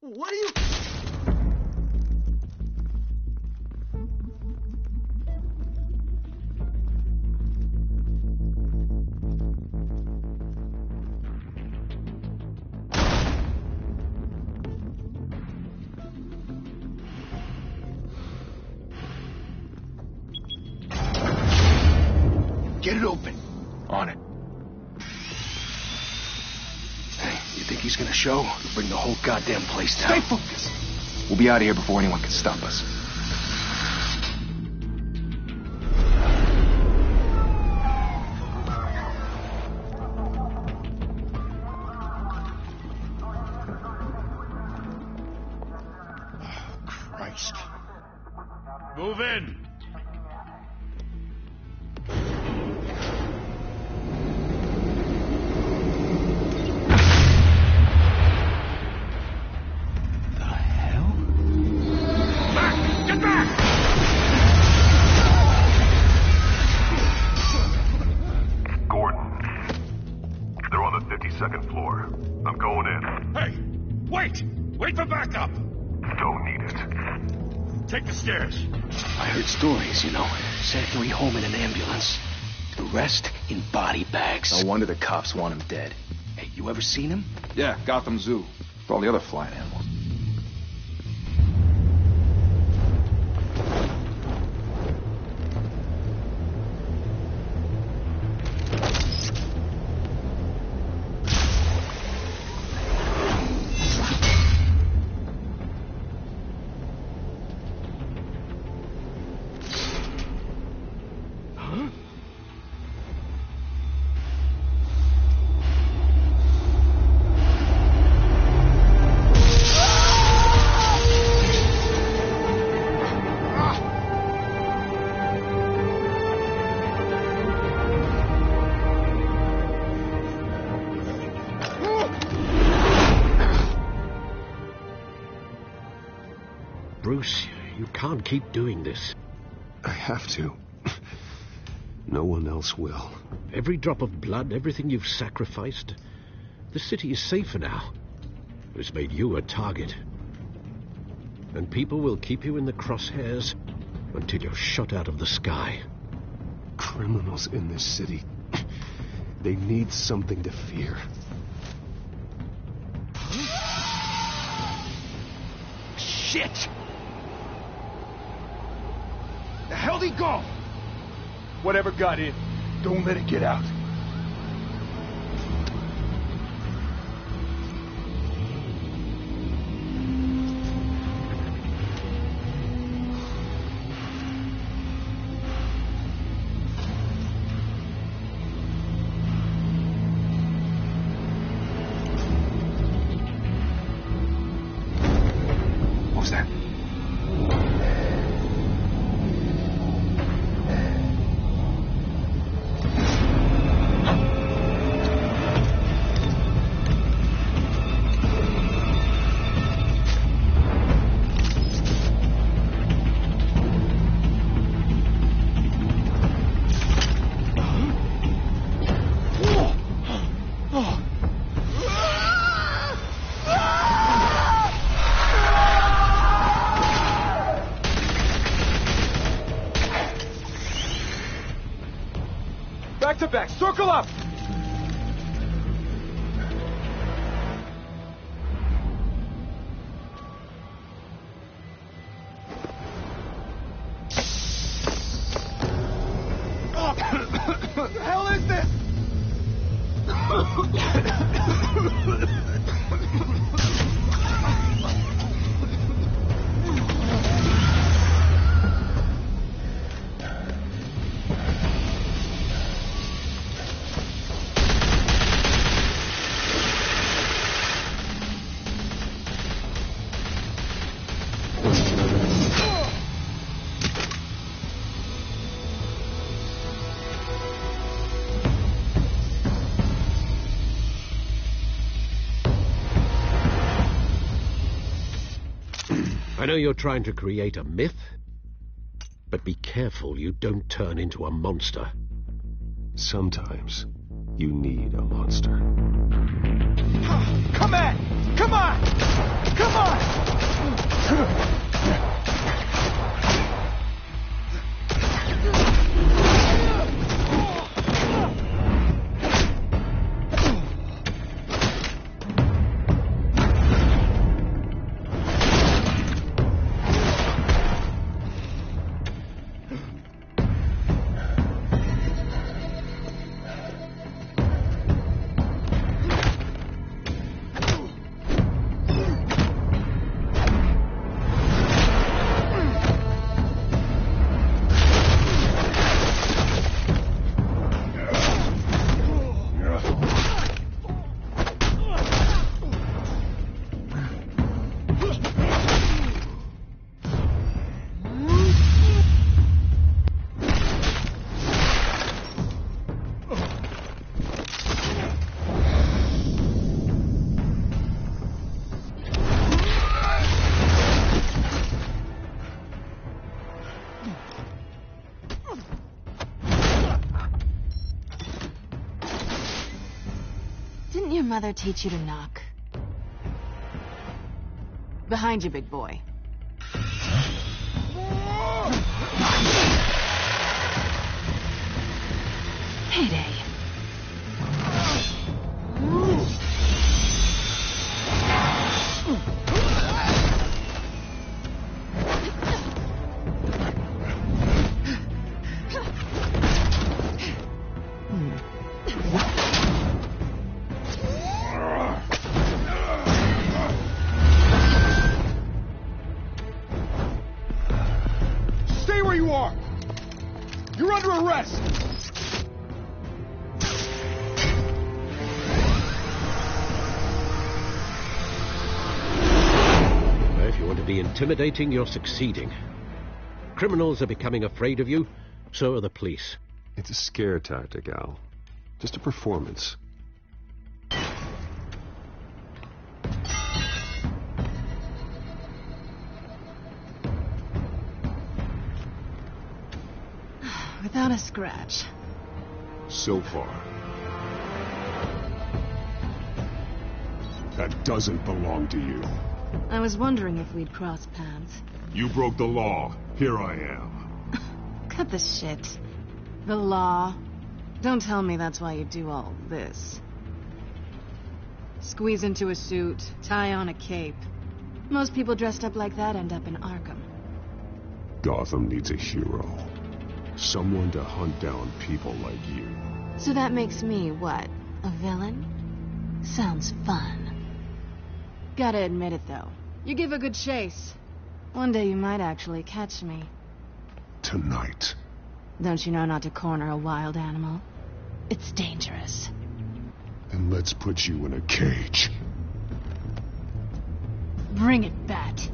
What are you... Get it open. On it. Hey, you think he's gonna show? He'll bring the whole goddamn place down. Stay focused. We'll be out of here before anyone can stop us. Oh, Christ. Move in. Second floor. I'm going in. Hey! Wait! Wait for backup! Don't need it. Take the stairs. I heard stories, you know. Sent 3 home in an ambulance. The rest in body bags. No wonder the cops want him dead. Hey, you ever seen him? Yeah, Gotham Zoo. For all the other flying animals. Bruce, you can't keep doing this. I have to. No one else will. Every drop of blood, everything you've sacrificed. The city is safer now. It's made you a target. And people will keep you in the crosshairs until you're shot out of the sky. Criminals in this city. They need something to fear. Shit! The hell'd he go? Whatever got in, don't let it get out. What was that? Back to back, circle up! What the hell is this? I know you're trying to create a myth, but be careful you don't turn into a monster. Sometimes you need a monster. Come on! Come on! Come on! Didn't your mother teach you to knock? Behind you, big boy. Heyday. Stay where you are! You're under arrest! If you want to be intimidating, you're succeeding. Criminals are becoming afraid of you, so are the police. It's a scare tactic, Al. Just a performance. Without a scratch. So far. That doesn't belong to you. I was wondering if we'd cross paths. You broke the law. Here I am. Cut the shit. The law. Don't tell me that's why you do all this. Squeeze into a suit, tie on a cape. Most people dressed up like that end up in Arkham. Gotham needs a hero. Someone to hunt down people like you. So that makes me, what, a villain? Sounds fun. Gotta admit it, though. You give a good chase. One day you might actually catch me. Tonight. Don't you know not to corner a wild animal? It's dangerous. Then let's put you in a cage. Bring it, Bat.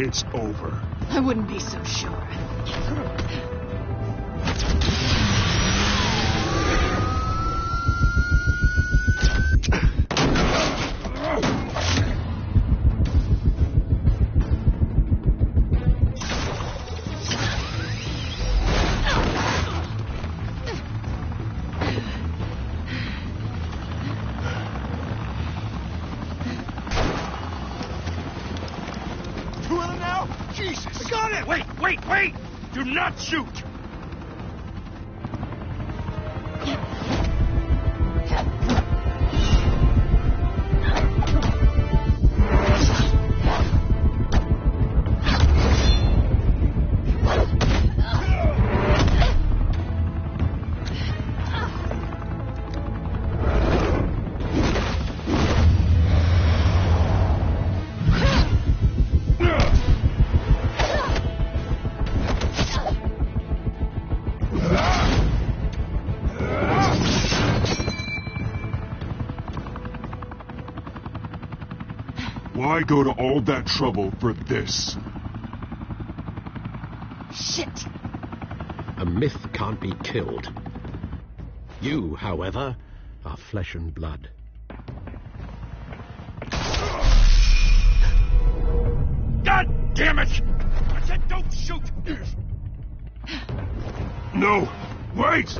It's over. I wouldn't be so sure. Two of them now? Jesus! I got it! Wait! Do not shoot! Why go to all that trouble for this? Shit! A myth can't be killed. You, however, are flesh and blood. God damn it! I said don't shoot! No! Wait!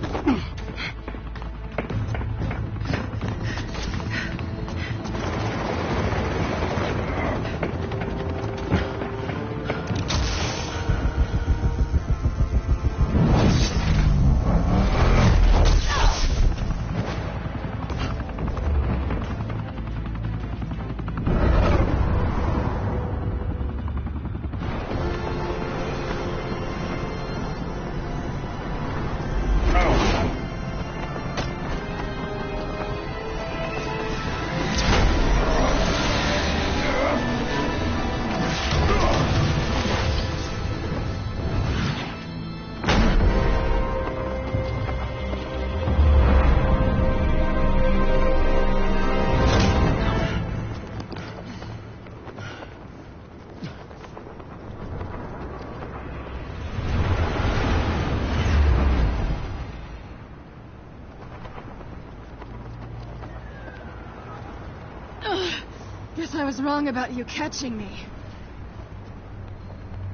Guess I was wrong about you catching me.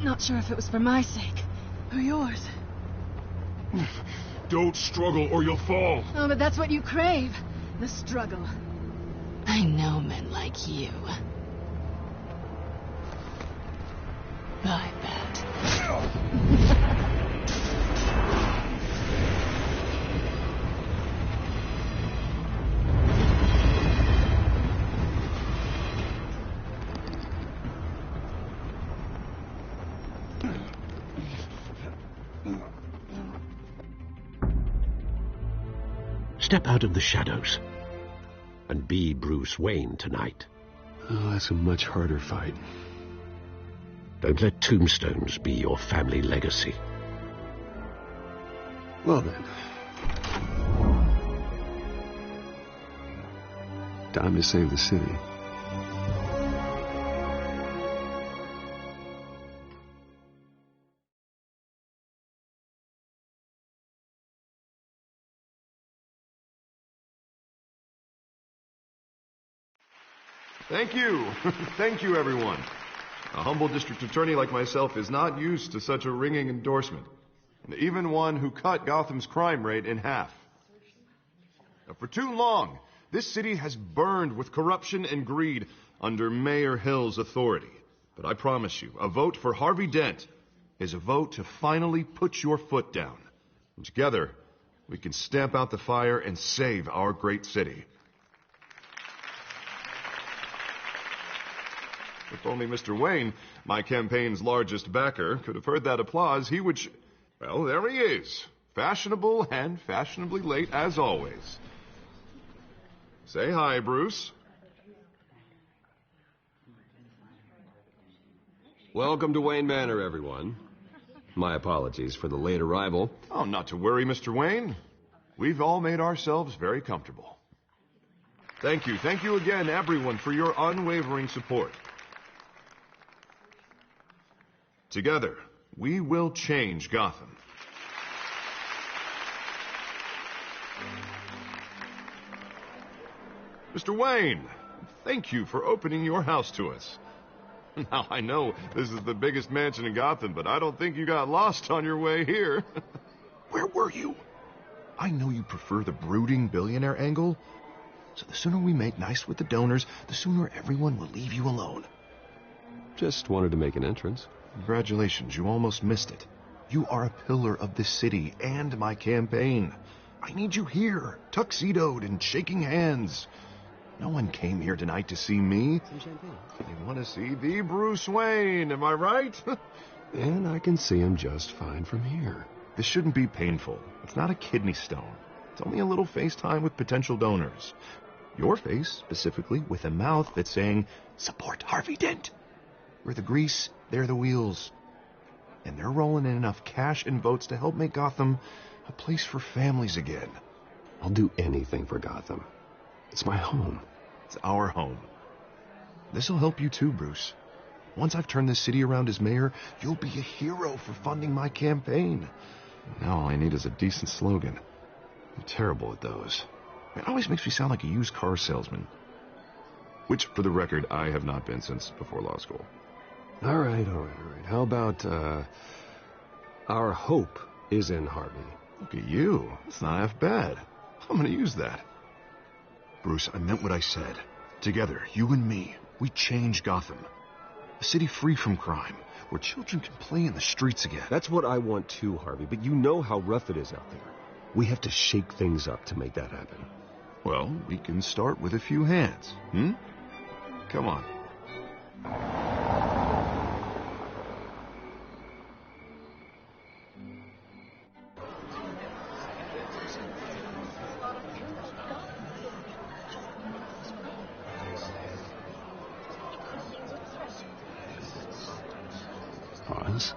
Not sure if it was for my sake or yours. Don't struggle or you'll fall. Oh, but that's what you crave. The struggle. I know men like you. I bet. Step out of the shadows and be Bruce Wayne tonight. Oh, that's a much harder fight. Don't let tombstones be your family legacy. Well then. Time to save the city. Thank you. Thank you, everyone. A humble district attorney like myself is not used to such a ringing endorsement. Even one who cut Gotham's crime rate in half. Now, for too long, this city has burned with corruption and greed under Mayor Hill's authority. But I promise you, a vote for Harvey Dent is a vote to finally put your foot down. And together, we can stamp out the fire and save our great city. If only Mr. Wayne, my campaign's largest backer, could have heard that applause, he would... Well, there he is. Fashionable and fashionably late, as always. Say hi, Bruce. Welcome to Wayne Manor, everyone. My apologies for the late arrival. Oh, not to worry, Mr. Wayne. We've all made ourselves very comfortable. Thank you. Thank you again, everyone, for your unwavering support. Together, we will change Gotham. Mr. Wayne, thank you for opening your house to us. Now, I know this is the biggest mansion in Gotham, but I don't think you got lost on your way here. Where were you? I know you prefer the brooding billionaire angle, so the sooner we make nice with the donors, the sooner everyone will leave you alone. Just wanted to make an entrance. Congratulations, you almost missed it. You are a pillar of this city and my campaign. I need you here, tuxedoed and shaking hands. No one came here tonight to see me. Some champagne. They want to see the Bruce Wayne, am I right? And I can see him just fine from here. This shouldn't be painful. It's not a kidney stone. It's only a little FaceTime with potential donors. Your face, specifically, with a mouth that's saying, support Harvey Dent. We're the grease, they're the wheels. And they're rolling in enough cash and votes to help make Gotham a place for families again. I'll do anything for Gotham. It's my home. It's our home. This'll help you too, Bruce. Once I've turned this city around as mayor, you'll be a hero for funding my campaign. Now all I need is a decent slogan. I'm terrible at those. It always makes me sound like a used car salesman. Which, for the record, I have not been since before law school. All right. How about, our hope is in Harvey? Look at you. It's not half bad. I'm gonna use that. Bruce, I meant what I said. Together, you and me, we change Gotham. A city free from crime, where children can play in the streets again. That's what I want too, Harvey, but you know how rough it is out there. We have to shake things up to make that happen. Well, we can start with a few hands, Come on. Pause.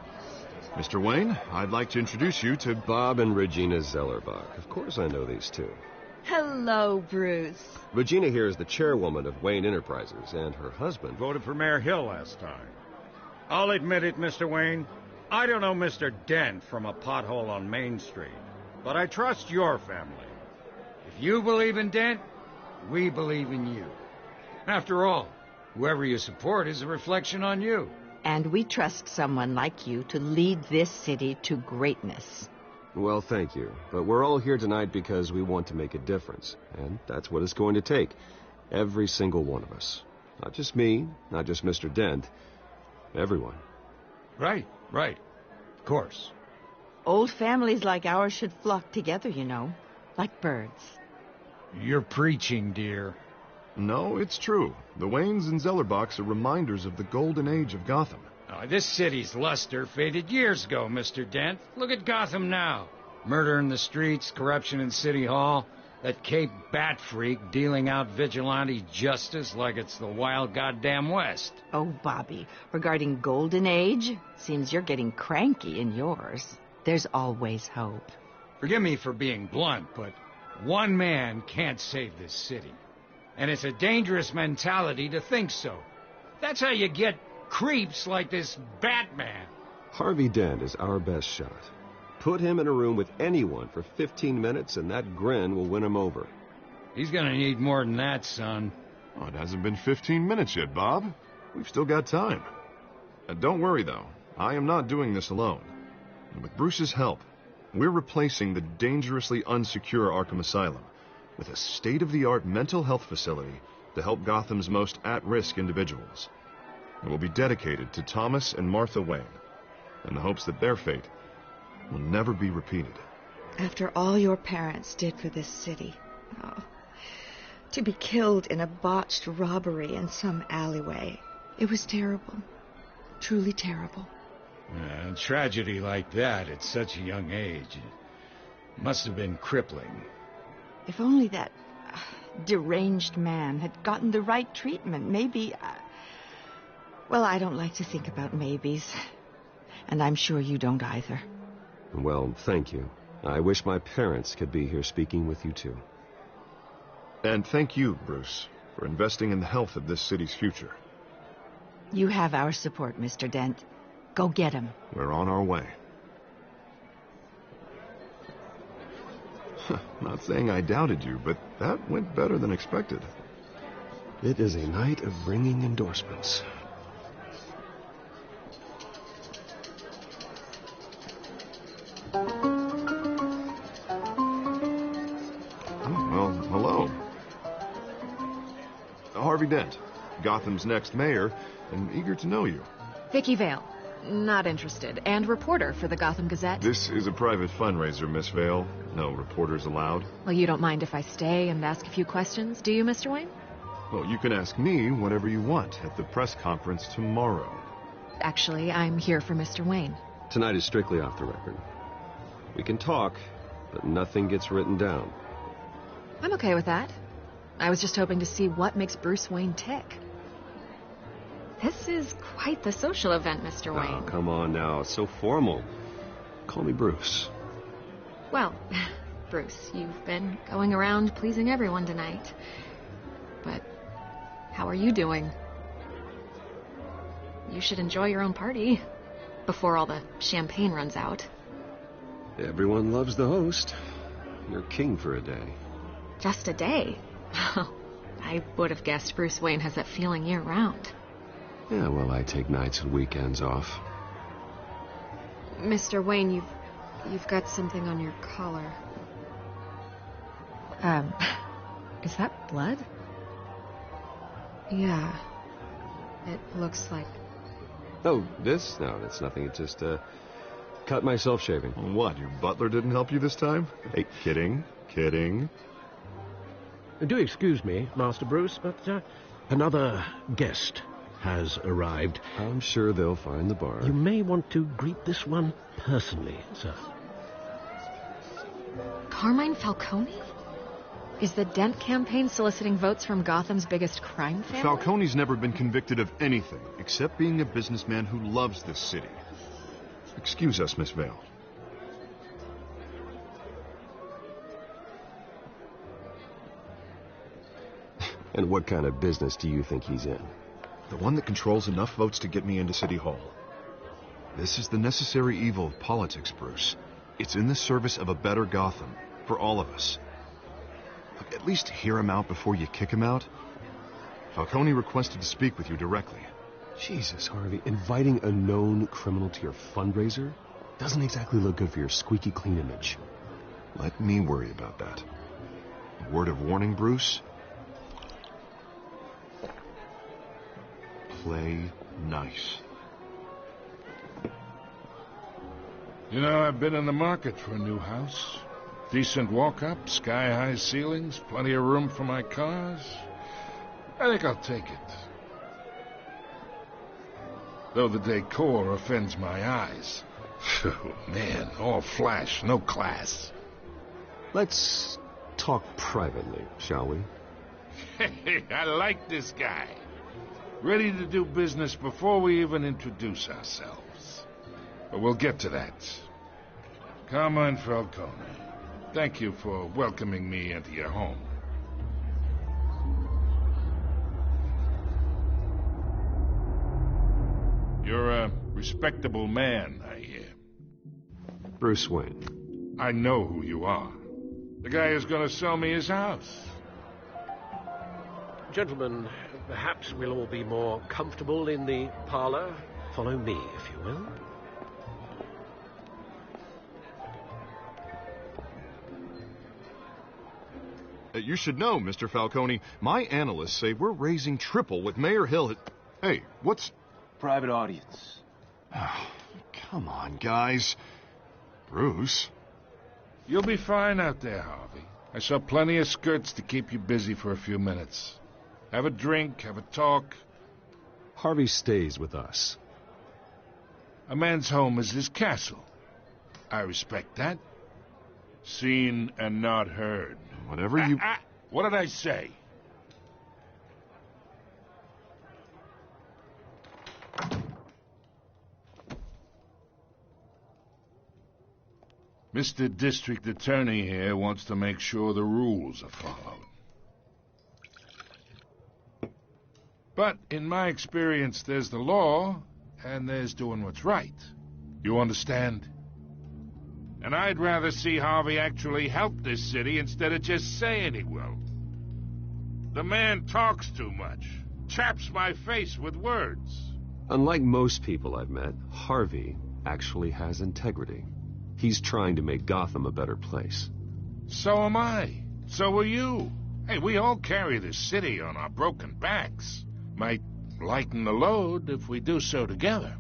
Mr. Wayne, I'd like to introduce you to Bob and Regina Zellerbach. Of course I know these two. Hello, Bruce. Regina here is the chairwoman of Wayne Enterprises, and her husband... Voted for Mayor Hill last time. I'll admit it, Mr. Wayne. I don't know Mr. Dent from a pothole on Main Street, but I trust your family. If you believe in Dent, we believe in you. After all, Whoever you support is a reflection on you. And we trust someone like you to lead this city to greatness. Well, thank you. But we're all here tonight because we want to make a difference. And that's what it's going to take. Every single one of us. Not just me, not just Mr. Dent. Everyone. Right. Of course. Old families like ours should flock together, you know, like birds. You're preaching, dear. No, it's true. The Waynes and Zellerbachs are reminders of the golden age of Gotham. This city's luster faded years ago, Mr. Dent. Look at Gotham now. Murder in the streets, corruption in City Hall, that Cape Bat freak dealing out vigilante justice like it's the wild goddamn West. Oh, Bobby, regarding Golden Age, seems you're getting cranky in yours. There's always hope. Forgive me for being blunt, but one man can't save this city. And it's a dangerous mentality to think so. That's how you get creeps like this Batman. Harvey Dent is our best shot. Put him in a room with anyone for 15 minutes and that grin will win him over. He's gonna need more than that, son. Oh, it hasn't been 15 minutes yet, Bob. We've still got time. Don't worry, though. I am not doing this alone. And with Bruce's help, we're replacing the dangerously unsecure Arkham Asylum with a state-of-the-art mental health facility to help Gotham's most at-risk individuals. It will be dedicated to Thomas and Martha Wayne, in the hopes that their fate will never be repeated. After all your parents did for this city, to be killed in a botched robbery in some alleyway, it was terrible. Truly terrible. A tragedy like that at such a young age, it must have been crippling. If only that deranged man had gotten the right treatment, maybe... Well, I don't like to think about maybes. And I'm sure you don't either. Well, thank you. I wish my parents could be here speaking with you, too. And thank you, Bruce, for investing in the health of this city's future. You have our support, Mr. Dent. Go get him. We're on our way. Not saying I doubted you, but that went better than expected. It is a night of ringing endorsements. Well, hello. Harvey Dent, Gotham's next mayor, and eager to know you. Vicky Vale. Not interested. And reporter for the Gotham Gazette. This is a private fundraiser, Miss Vale. No reporters allowed. Well, you don't mind if I stay and ask a few questions, do you, Mr. Wayne? Well, you can ask me whatever you want at the press conference tomorrow. Actually, I'm here for Mr. Wayne. Tonight is strictly off the record. We can talk, but nothing gets written down. I'm okay with that. I was just hoping to see what makes Bruce Wayne tick. This is quite the social event, Mr. Wayne. Oh, come on now. It's so formal. Call me Bruce. Well, Bruce, you've been going around pleasing everyone tonight. But how are you doing? You should enjoy your own party before all the champagne runs out. Everyone loves the host. You're king for a day. Just a day? I would have guessed Bruce Wayne has that feeling year-round. Yeah, well, I take nights and weekends off. Mr. Wayne, you've got something on your collar. Is that blood? Yeah. It looks like... Oh, this? No, that's nothing. It just, cut myself shaving. What, your butler didn't help you this time? Hey, kidding. Do excuse me, Master Bruce, but another guest has arrived. I'm sure they'll find the bar. You may want to greet this one personally, sir. Carmine Falcone? Is the Dent campaign soliciting votes from Gotham's biggest crime family? Falcone's never been convicted of anything except being a businessman who loves this city. Excuse us, Miss Vale. And what kind of business do you think he's in? The one that controls enough votes to get me into City Hall. This is the necessary evil of politics, Bruce. It's in the service of a better Gotham, for all of us. Look, at least hear him out before you kick him out. Falcone requested to speak with you directly. Jesus, Harvey, inviting a known criminal to your fundraiser doesn't exactly look good for your squeaky clean image. Let me worry about that. A word of warning, Bruce? Play nice. You know, I've been in the market for a new house. Decent walk-up, sky-high ceilings, plenty of room for my cars. I think I'll take it. Though the decor offends my eyes. Man, all flash, no class. Let's talk privately, shall we? Hey, I like this guy. Ready to do business before we even introduce ourselves. But we'll get to that. Carmine Falcone, thank you for welcoming me into your home. You're a respectable man, I hear. Bruce Wayne. I know who you are. The guy who's going to sell me his house. Gentlemen, perhaps we'll all be more comfortable in the parlor. Follow me, if you will. You should know, Mr. Falcone, my analysts say we're raising triple what Mayor Hill had... Hey, what's... Private audience. Come on, guys. Bruce? You'll be fine out there, Harvey. I saw plenty of skirts to keep you busy for a few minutes. Have a drink, have a talk. Harvey stays with us. A man's home is his castle. I respect that. Seen and not heard. Whatever you... What did I say? Mr. District Attorney here wants to make sure the rules are followed. But in my experience, there's the law, and there's doing what's right. You understand? And I'd rather see Harvey actually help this city instead of just saying he will. The man talks too much, chaps my face with words. Unlike most people I've met, Harvey actually has integrity. He's trying to make Gotham a better place. So am I. So are you. Hey, we all carry this city on our broken backs. Might lighten the load if we do so together.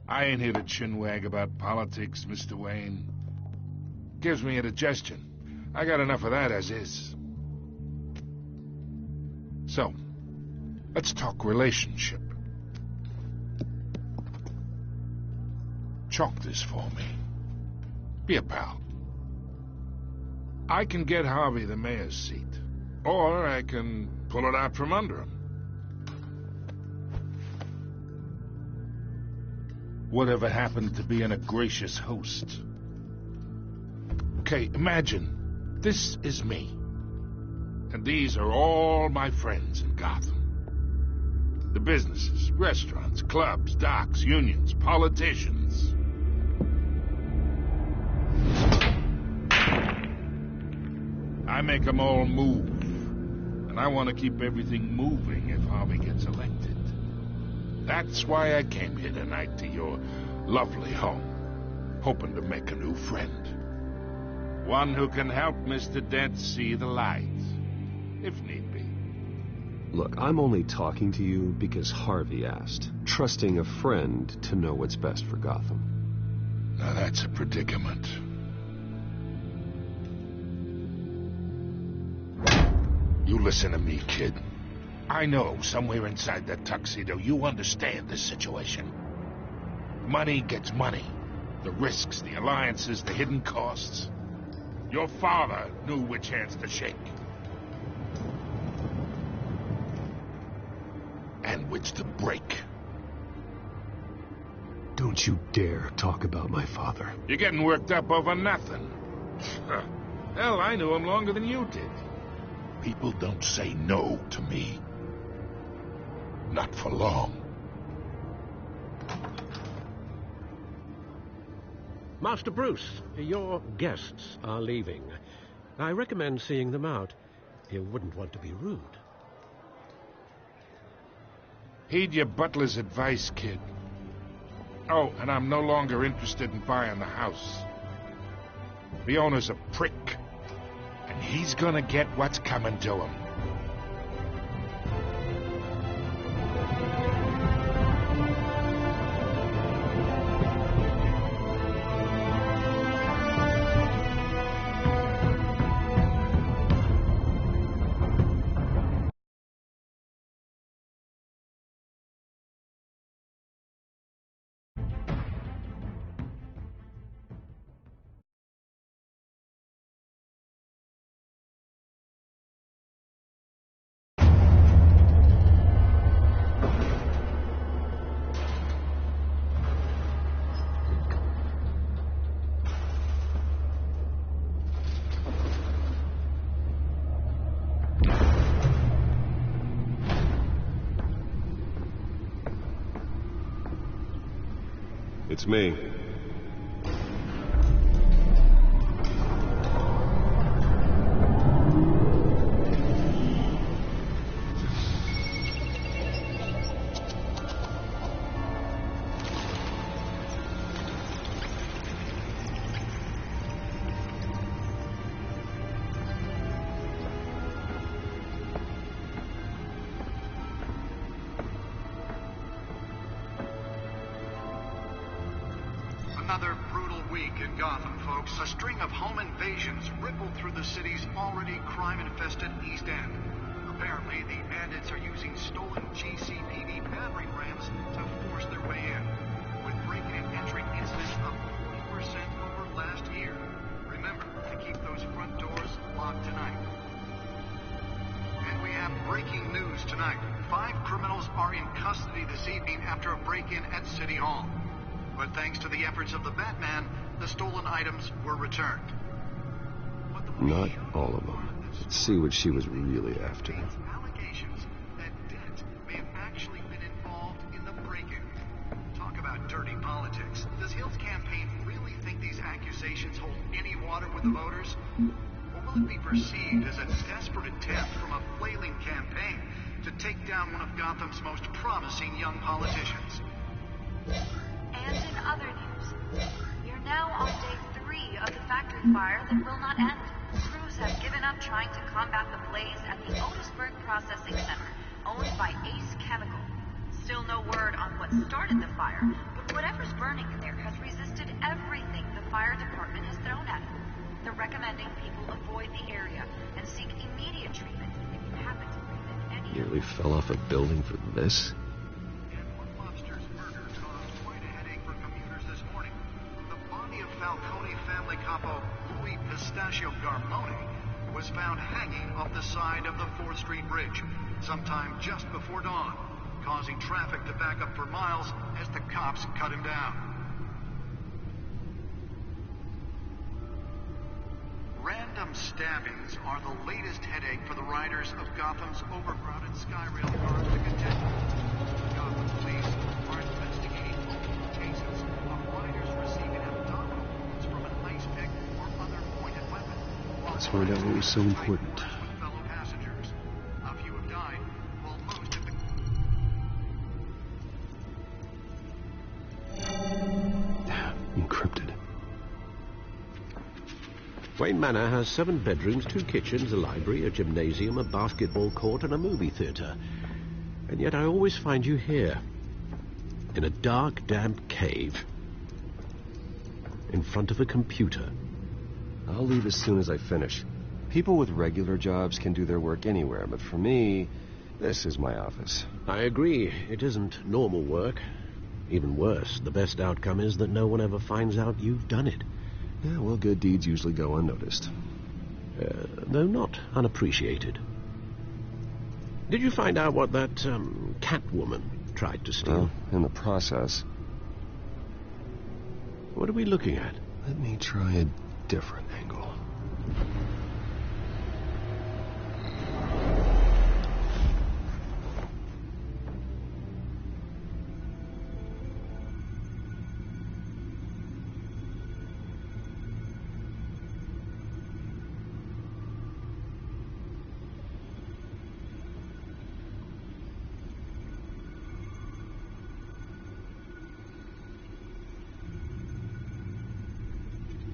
I ain't here to chinwag about politics, Mr. Wayne. Gives me indigestion. I got enough of that as is. So, let's talk relationship. Chalk this for me. Be a pal. I can get Harvey the mayor's seat, or I can pull it out from under him. Whatever happened to being a gracious host? Okay, imagine, this is me. And these are all my friends in Gotham. The businesses, restaurants, clubs, docks, unions, politicians. I make them all move. And I want to keep everything moving if Harvey gets elected. That's why I came here tonight to your lovely home, hoping to make a new friend. One who can help Mr. Dent see the light, if need be. Look, I'm only talking to you because Harvey asked, trusting a friend to know what's best for Gotham. Now that's a predicament. You listen to me, kid. I know somewhere inside that tuxedo you understand this situation. Money gets money. The risks, the alliances, the hidden costs. Your father knew which hands to shake. And which to break. Don't you dare talk about my father. You're getting worked up over nothing. Hell, I knew him longer than you did. People don't say no to me. Not for long. Master Bruce, your guests are leaving. I recommend seeing them out. You wouldn't want to be rude. Heed your butler's advice, kid. Oh, and I'm no longer interested in buying the house. The owner's a prick, and he's gonna get what's coming to him. It's me. Another brutal week in Gotham, folks. A string of home invasions rippled through the city's already crime-infested East End. Apparently, the bandits are using stolen GCPD battering rams to force their way in, with breaking and entering incidents up 40% over last year. Remember to keep those front doors locked tonight. And we have breaking news tonight. 5 criminals are in custody this evening after a break-in at City Hall. But thanks to the efforts of the Batman, the stolen items were returned. Not all of them. Let's see what she was really after. Allegations that Dent may have actually been involved in the break-in. Talk about dirty politics. Does Hill's campaign really think these accusations hold any water with the voters? Or will it be perceived as a desperate attempt from a flailing campaign to take down one of Gotham's most promising young politicians? And in other news, we are now on day 3 of the factory fire that will not end. Crews have given up trying to combat the blaze at the Otisburg Processing Center, owned by Ace Chemical. Still no word on what started the fire, but whatever's burning in there has resisted everything the fire department has thrown at it. They're recommending people avoid the area and seek immediate treatment if you happen to breathe in any... Nearly fell off a building for this? Falcone family capo Louis Pistachio Garmone was found hanging off the side of the 4th Street Bridge sometime just before dawn, causing traffic to back up for miles as the cops cut him down. Random stabbings are the latest headache for the riders of Gotham's overcrowded Skyrail cars to contend with. Gotham police are investigating multiple cases of riders receiving abdominal wounds from an ice pick or other pointed weapon. Let's find out what was so important. With fellow passengers. A few have died, while most have been... Encrypted. Wayne Manor has 7 bedrooms, 2 kitchens, a library, a gymnasium, a basketball court, and a movie theater. And yet I always find you here, in a dark, damp cave, in front of a computer. I'll leave as soon as I finish. People with regular jobs can do their work anywhere, but for me, this is my office. I agree. It isn't normal work. Even worse, the best outcome is that no one ever finds out you've done it. Yeah, well, good deeds usually go unnoticed. Though not unappreciated. Did you find out what that, Catwoman tried to steal? Well, in the process. What are we looking at? Let me try a different angle.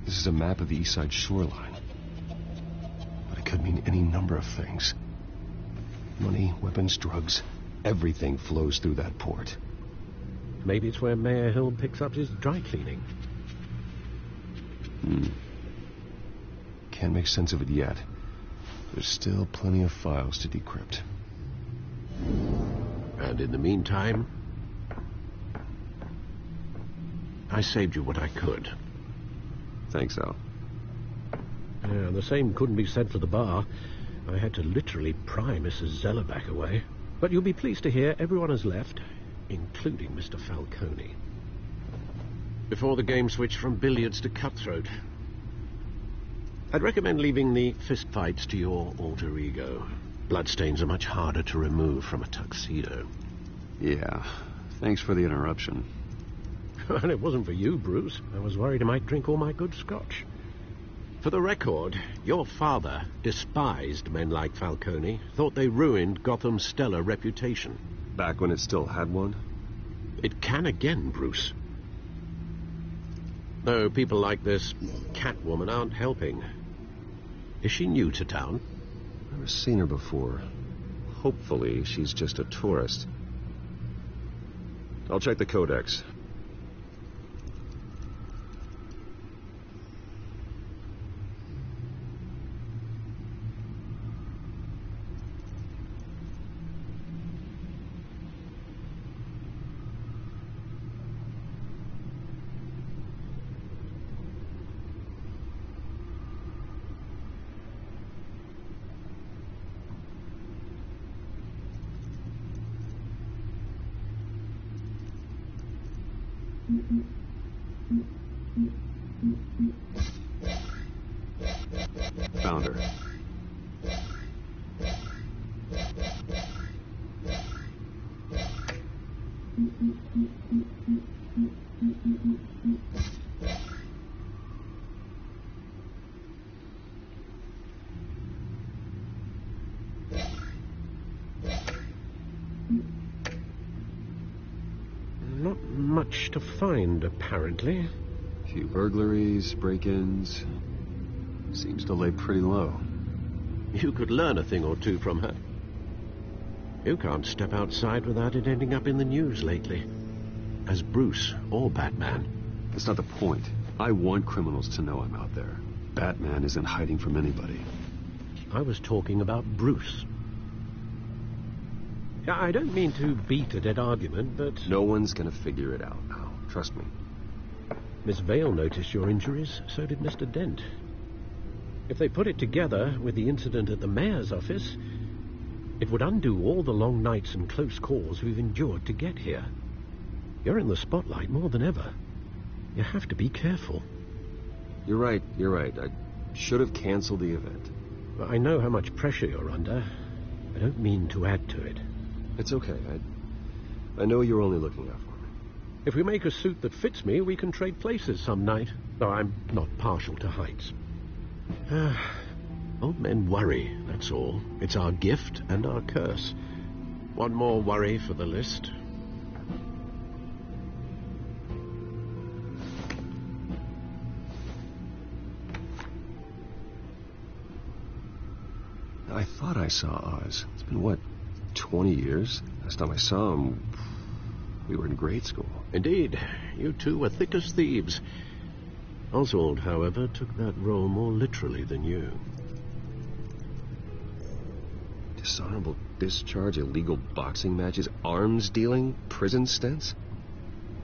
This is a map of the east side shoreline. But it could mean any number of things. Money, weapons, drugs, everything flows through that port. Maybe it's where Mayor Hill picks up his dry cleaning. Can't make sense of it yet. There's still plenty of files to decrypt. And in the meantime, I saved you what I could. Thanks, Al. Yeah, the same couldn't be said for the bar. I had to literally pry Mrs. Zellerback away. But you'll be pleased to hear everyone has left, including Mr. Falcone. Before the game switched from billiards to cutthroat. I'd recommend leaving the fistfights to your alter ego. Bloodstains are much harder to remove from a tuxedo. Yeah, thanks for the interruption. And it wasn't for you, Bruce. I was worried I might drink all my good scotch. For the record, your father despised men like Falcone, thought they ruined Gotham's stellar reputation. Back when it still had one? It can again, Bruce. Though people like this Catwoman aren't helping. Is she new to town? Never seen her before. Hopefully, she's just a tourist. I'll check the codex. Found her. Not much to find, apparently. A few burglaries, break-ins. Seems to lay pretty low. You could learn a thing or two from her. You can't step outside without it ending up in the news lately. As Bruce or Batman. That's not the point. I want criminals to know I'm out there. Batman isn't hiding from anybody. I was talking about Bruce. I don't mean to beat a dead argument, but... No one's gonna figure it out now. Trust me. Miss Vale noticed your injuries, so did Mr. Dent. If they put it together with the incident at the mayor's office, it would undo all the long nights and close calls we've endured to get here. You're in the spotlight more than ever. You have to be careful. You're right. I should have canceled the event. I know how much pressure you're under. I don't mean to add to it. It's okay. I know you're only looking out for me. If we make a suit that fits me, we can trade places some night. Though I'm not partial to heights. Old men worry, that's all. It's our gift and our curse. One more worry for the list. I thought I saw Oz. It's been, what, 20 years? Last time I saw him, we were in grade school. Indeed. You two were thick as thieves. Oswald, however, took that role more literally than you. Dishonorable discharge, illegal boxing matches, arms dealing, prison stints?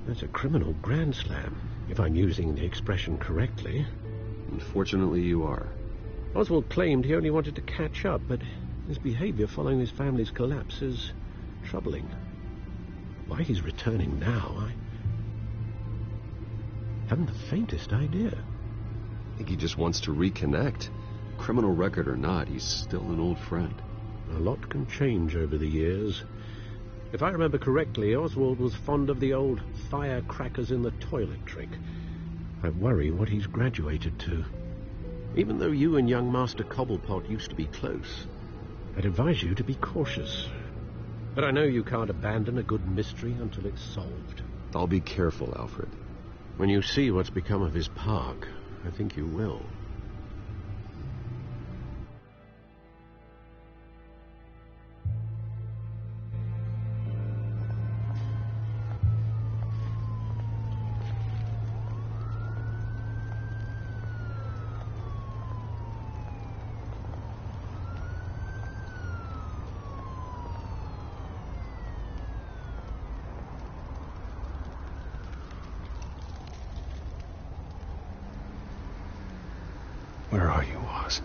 That's a criminal grand slam, if I'm using the expression correctly. Unfortunately, you are. Oswald claimed he only wanted to catch up, but his behavior following his family's collapse is troubling. Why he's returning now, I haven't the faintest idea. I think he just wants to reconnect. Criminal record or not, he's still an old friend. A lot can change over the years. If I remember correctly, Oswald was fond of the old firecrackers in the toilet trick. I worry what he's graduated to. Even though you and young Master Cobblepot used to be close, I'd advise you to be cautious. But I know you can't abandon a good mystery until it's solved. I'll be careful, Alfred. When you see what's become of his park, I think you will. Where are you, Oz?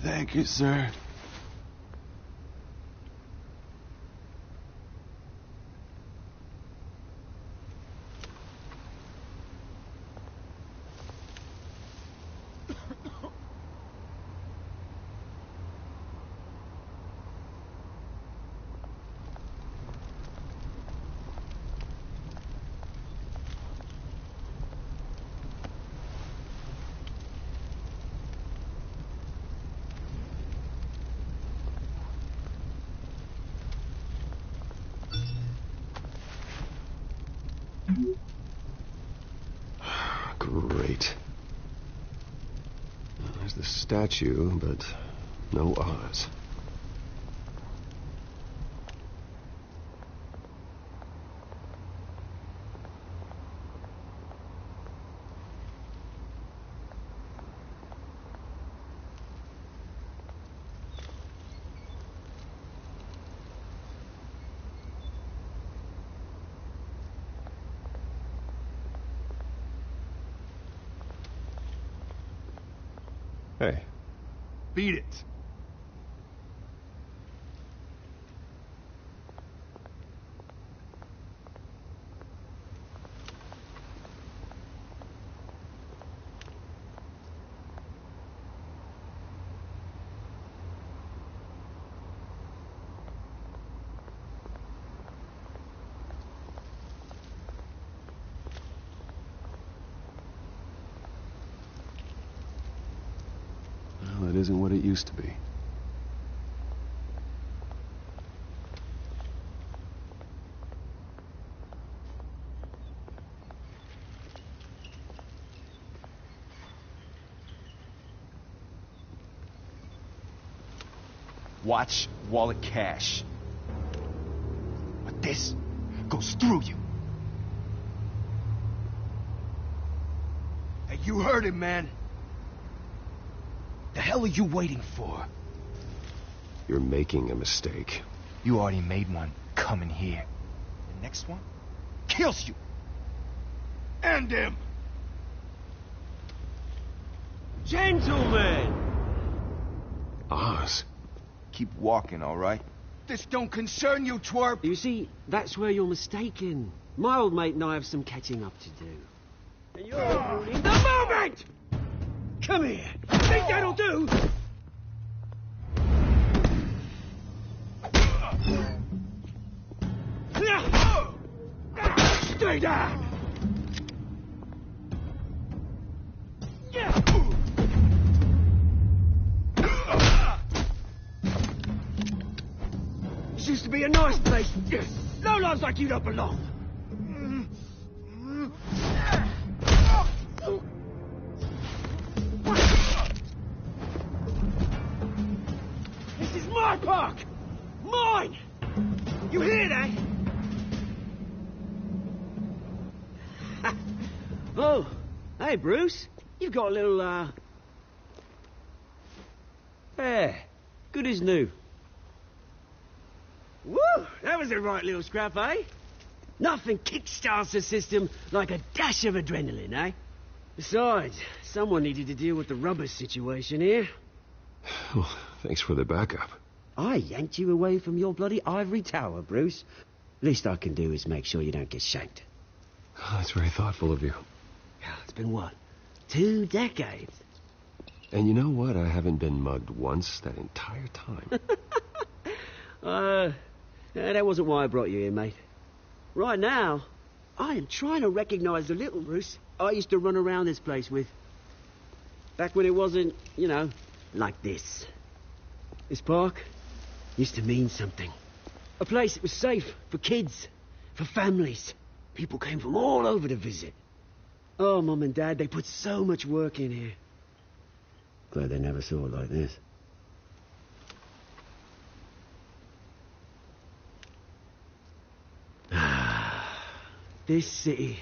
Thank you, sir. Great. There's the statue, but no Oz. Hey. Beat it. Well, it isn't what it used to be. Watch wallet cash. But this goes through you. Hey, you heard him, man. The hell are you waiting for? You're making a mistake. You already made one coming here. The next one kills you. And him. Gentlemen! Oz. Keep walking, all right? This don't concern you, twerp. You see, that's where you're mistaken. My old mate and I have some catching up to do. And you're ruining the moment! Come here. Think that'll do? Stay down! This used to be a nice place. Lowlifes like you don't belong. This is my park! Mine! You hear that? Oh, hey, Bruce. You've got a little, Yeah, good as new. Woo! That was a right little scrap, eh? Nothing kickstarts the system like a dash of adrenaline, eh? Besides, someone needed to deal with the rubber situation here. Well, thanks for the backup. I yanked you away from your bloody ivory tower, Bruce. Least I can do is make sure you don't get shanked. Oh, that's very thoughtful of you. It's been what? 2 decades? And you know what? I haven't been mugged once that entire time. That wasn't why I brought you here, mate. Right now, I am trying to recognize the little Bruce I used to run around this place with. Back when it wasn't, you know, like this. This park used to mean something. A place that was safe for kids, for families. People came from all over to visit. Oh, Mum and Dad, they put so much work in here. Glad they never saw it like this. This city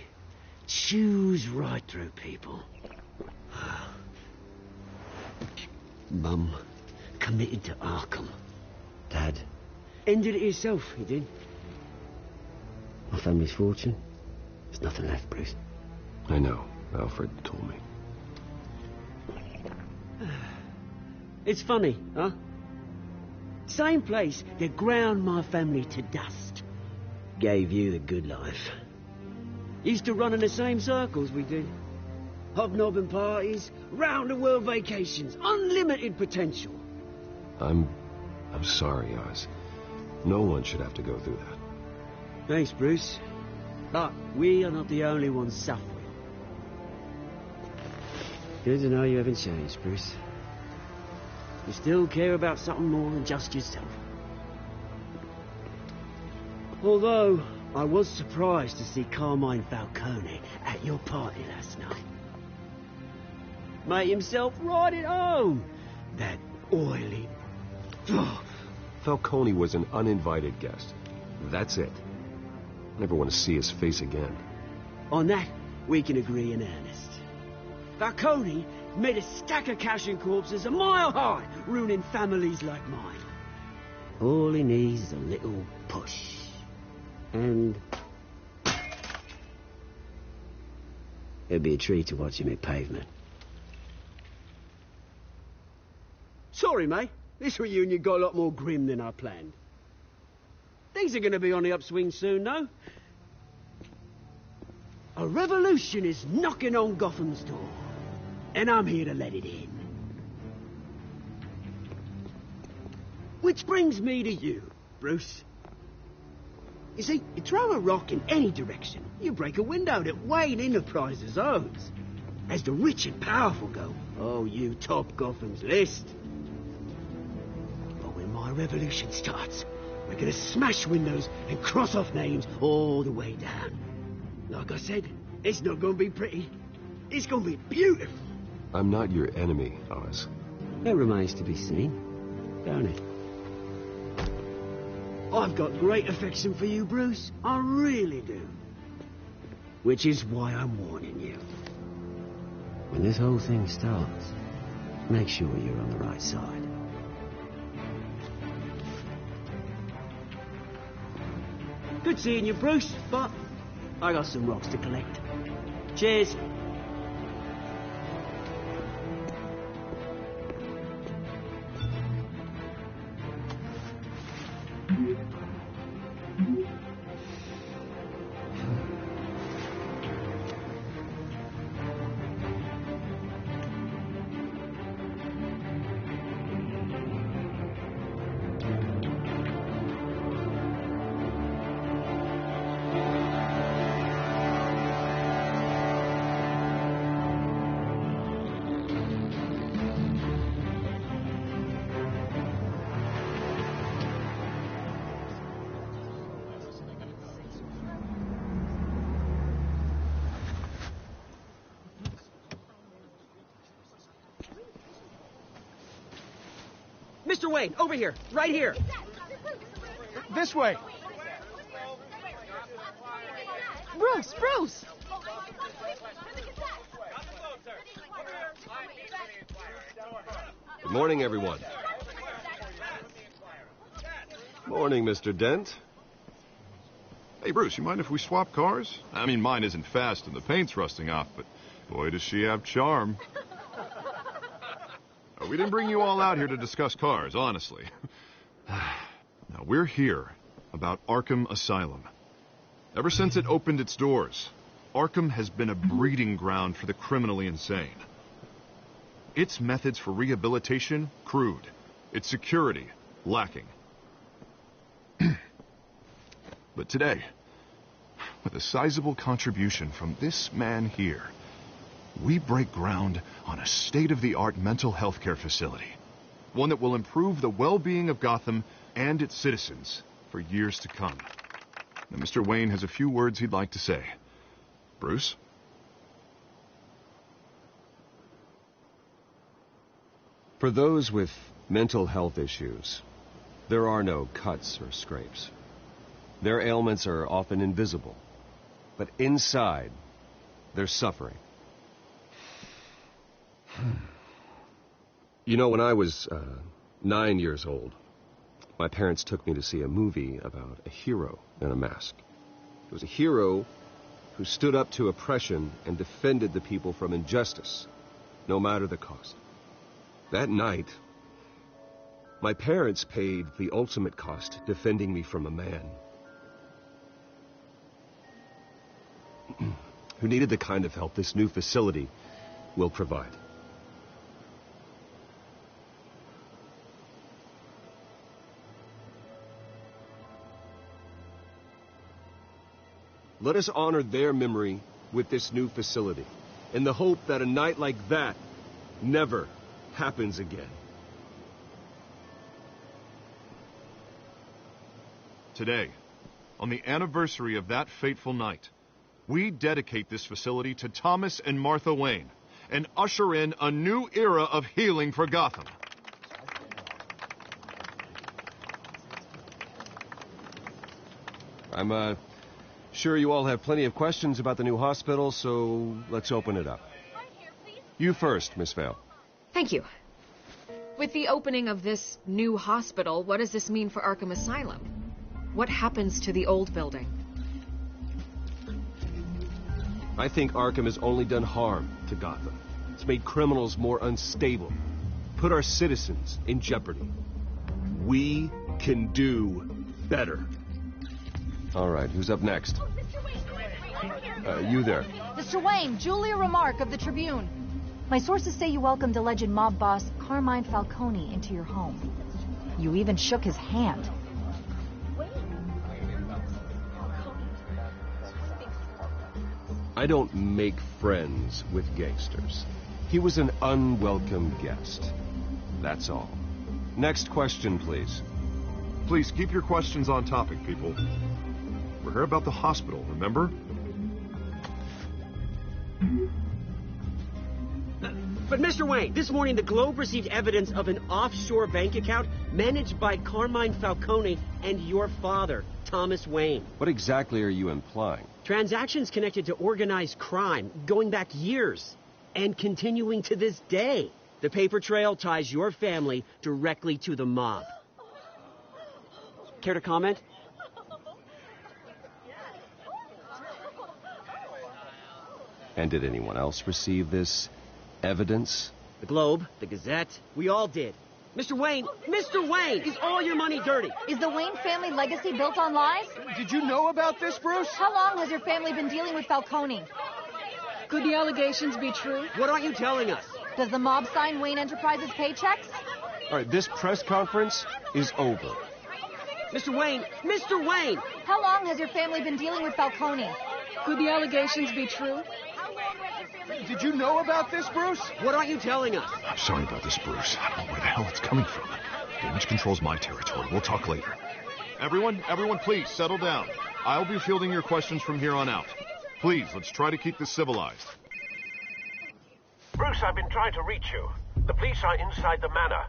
chews right through people. Mum committed to Arkham. Dad ended it himself, he did. My family's fortune, there's nothing left, Bruce. I know. Alfred told me. It's funny, huh? Same place that ground my family to dust. Gave you the good life. Used to run in the same circles we did. Hobnobbing parties, round-the-world vacations, unlimited potential. I'm sorry, Oz. No one should have to go through that. Thanks, Bruce. But we are not the only ones suffering. Good to know you haven't changed, Bruce. You still care about something more than just yourself. Although, I was surprised to see Carmine Falcone at your party last night. Made himself right at home. That oily... Falcone was an uninvited guest. That's it. Never want to see his face again. On that, we can agree in earnest. Falcone made a stack of cash and corpses a mile high, ruining families like mine. All he needs is a little push. And... it'd be a treat to watch him hit pavement. Sorry, mate. This reunion got a lot more grim than I planned. Things are going to be on the upswing soon, though. A revolution is knocking on Gotham's door. And I'm here to let it in. Which brings me to you, Bruce. You see, you throw a rock in any direction, you break a window that Wayne Enterprises owns. As the rich and powerful go, oh, you top Gotham's list. But when my revolution starts, we're gonna smash windows and cross off names all the way down. Like I said, it's not gonna be pretty. It's gonna be beautiful. I'm not your enemy, Oz. That remains to be seen, don't it? I've got great affection for you, Bruce. I really do. Which is why I'm warning you. When this whole thing starts, make sure you're on the right side. Good seeing you, Bruce, but I got some rocks to collect. Cheers. Mr. Wayne, over here. Right here. This way. Bruce, Bruce! Good morning, everyone. Morning, Mr. Dent. Hey, Bruce, you mind if we swap cars? I mean, mine isn't fast and the paint's rusting off, but Boy, does she have charm. We didn't bring you all out here to discuss cars, honestly. Now, we're here about Arkham Asylum. Ever since it opened its doors, Arkham has been a breeding ground for the criminally insane. Its methods for rehabilitation, crude. Its security, lacking. But today, with a sizable contribution from this man here, we break ground on a state-of-the-art mental health care facility. One that will improve the well-being of Gotham and its citizens for years to come. Now, Mr. Wayne has a few words he'd like to say. Bruce? For those with mental health issues, there are no cuts or scrapes. Their ailments are often invisible, but inside, they're suffering. You know, when I was 9 years old, my parents took me to see a movie about a hero in a mask. It was a hero who stood up to oppression and defended the people from injustice, no matter the cost. That night, my parents paid the ultimate cost defending me from a man who needed the kind of help this new facility will provide. Let us honor their memory with this new facility, in the hope that a night like that never happens again. Today, on the anniversary of that fateful night, we dedicate this facility to Thomas and Martha Wayne and usher in a new era of healing for Gotham. I'm sure you all have plenty of questions about the new hospital, so let's open it up. You first, Miss Vale. Thank you. With the opening of this new hospital, what does this mean for Arkham Asylum? What happens to the old building? I think Arkham has only done harm to Gotham. It's made criminals more unstable, put our citizens in jeopardy. We can do better. All right, who's up next? You there. Mr. Wayne, Julia Remark of the Tribune. My sources say you welcomed alleged mob boss Carmine Falcone into your home. You even shook his hand. I don't make friends with gangsters. He was an unwelcome guest. That's all. Next question, please. Please keep your questions on topic, people. We're here about the hospital, remember? But Mr. Wayne, this morning the Globe received evidence of an offshore bank account managed by Carmine Falcone and your father, Thomas Wayne. What exactly are you implying? Transactions connected to organized crime going back years and continuing to this day. The paper trail ties your family directly to the mob. Care to comment? And did anyone else receive this evidence? The Globe, the Gazette, we all did. Mr. Wayne, is all your money dirty? Is the Wayne family legacy built on lies? Did you know about this, Bruce? How long has your family been dealing with Falcone? Could the allegations be true? What aren't you telling us? Does the mob sign Wayne Enterprises paychecks? All right, this press conference is over. Mr. Wayne! How long has your family been dealing with Falcone? Could the allegations be true? Did you know about this, Bruce? What aren't you telling us? I'm sorry about this, Bruce. I don't know where the hell it's coming from. Damage control's my territory. We'll talk later. Everyone, please, settle down. I'll be fielding your questions from here on out. Please, let's try to keep this civilized. Bruce, I've been trying to reach you. The police are inside the manor.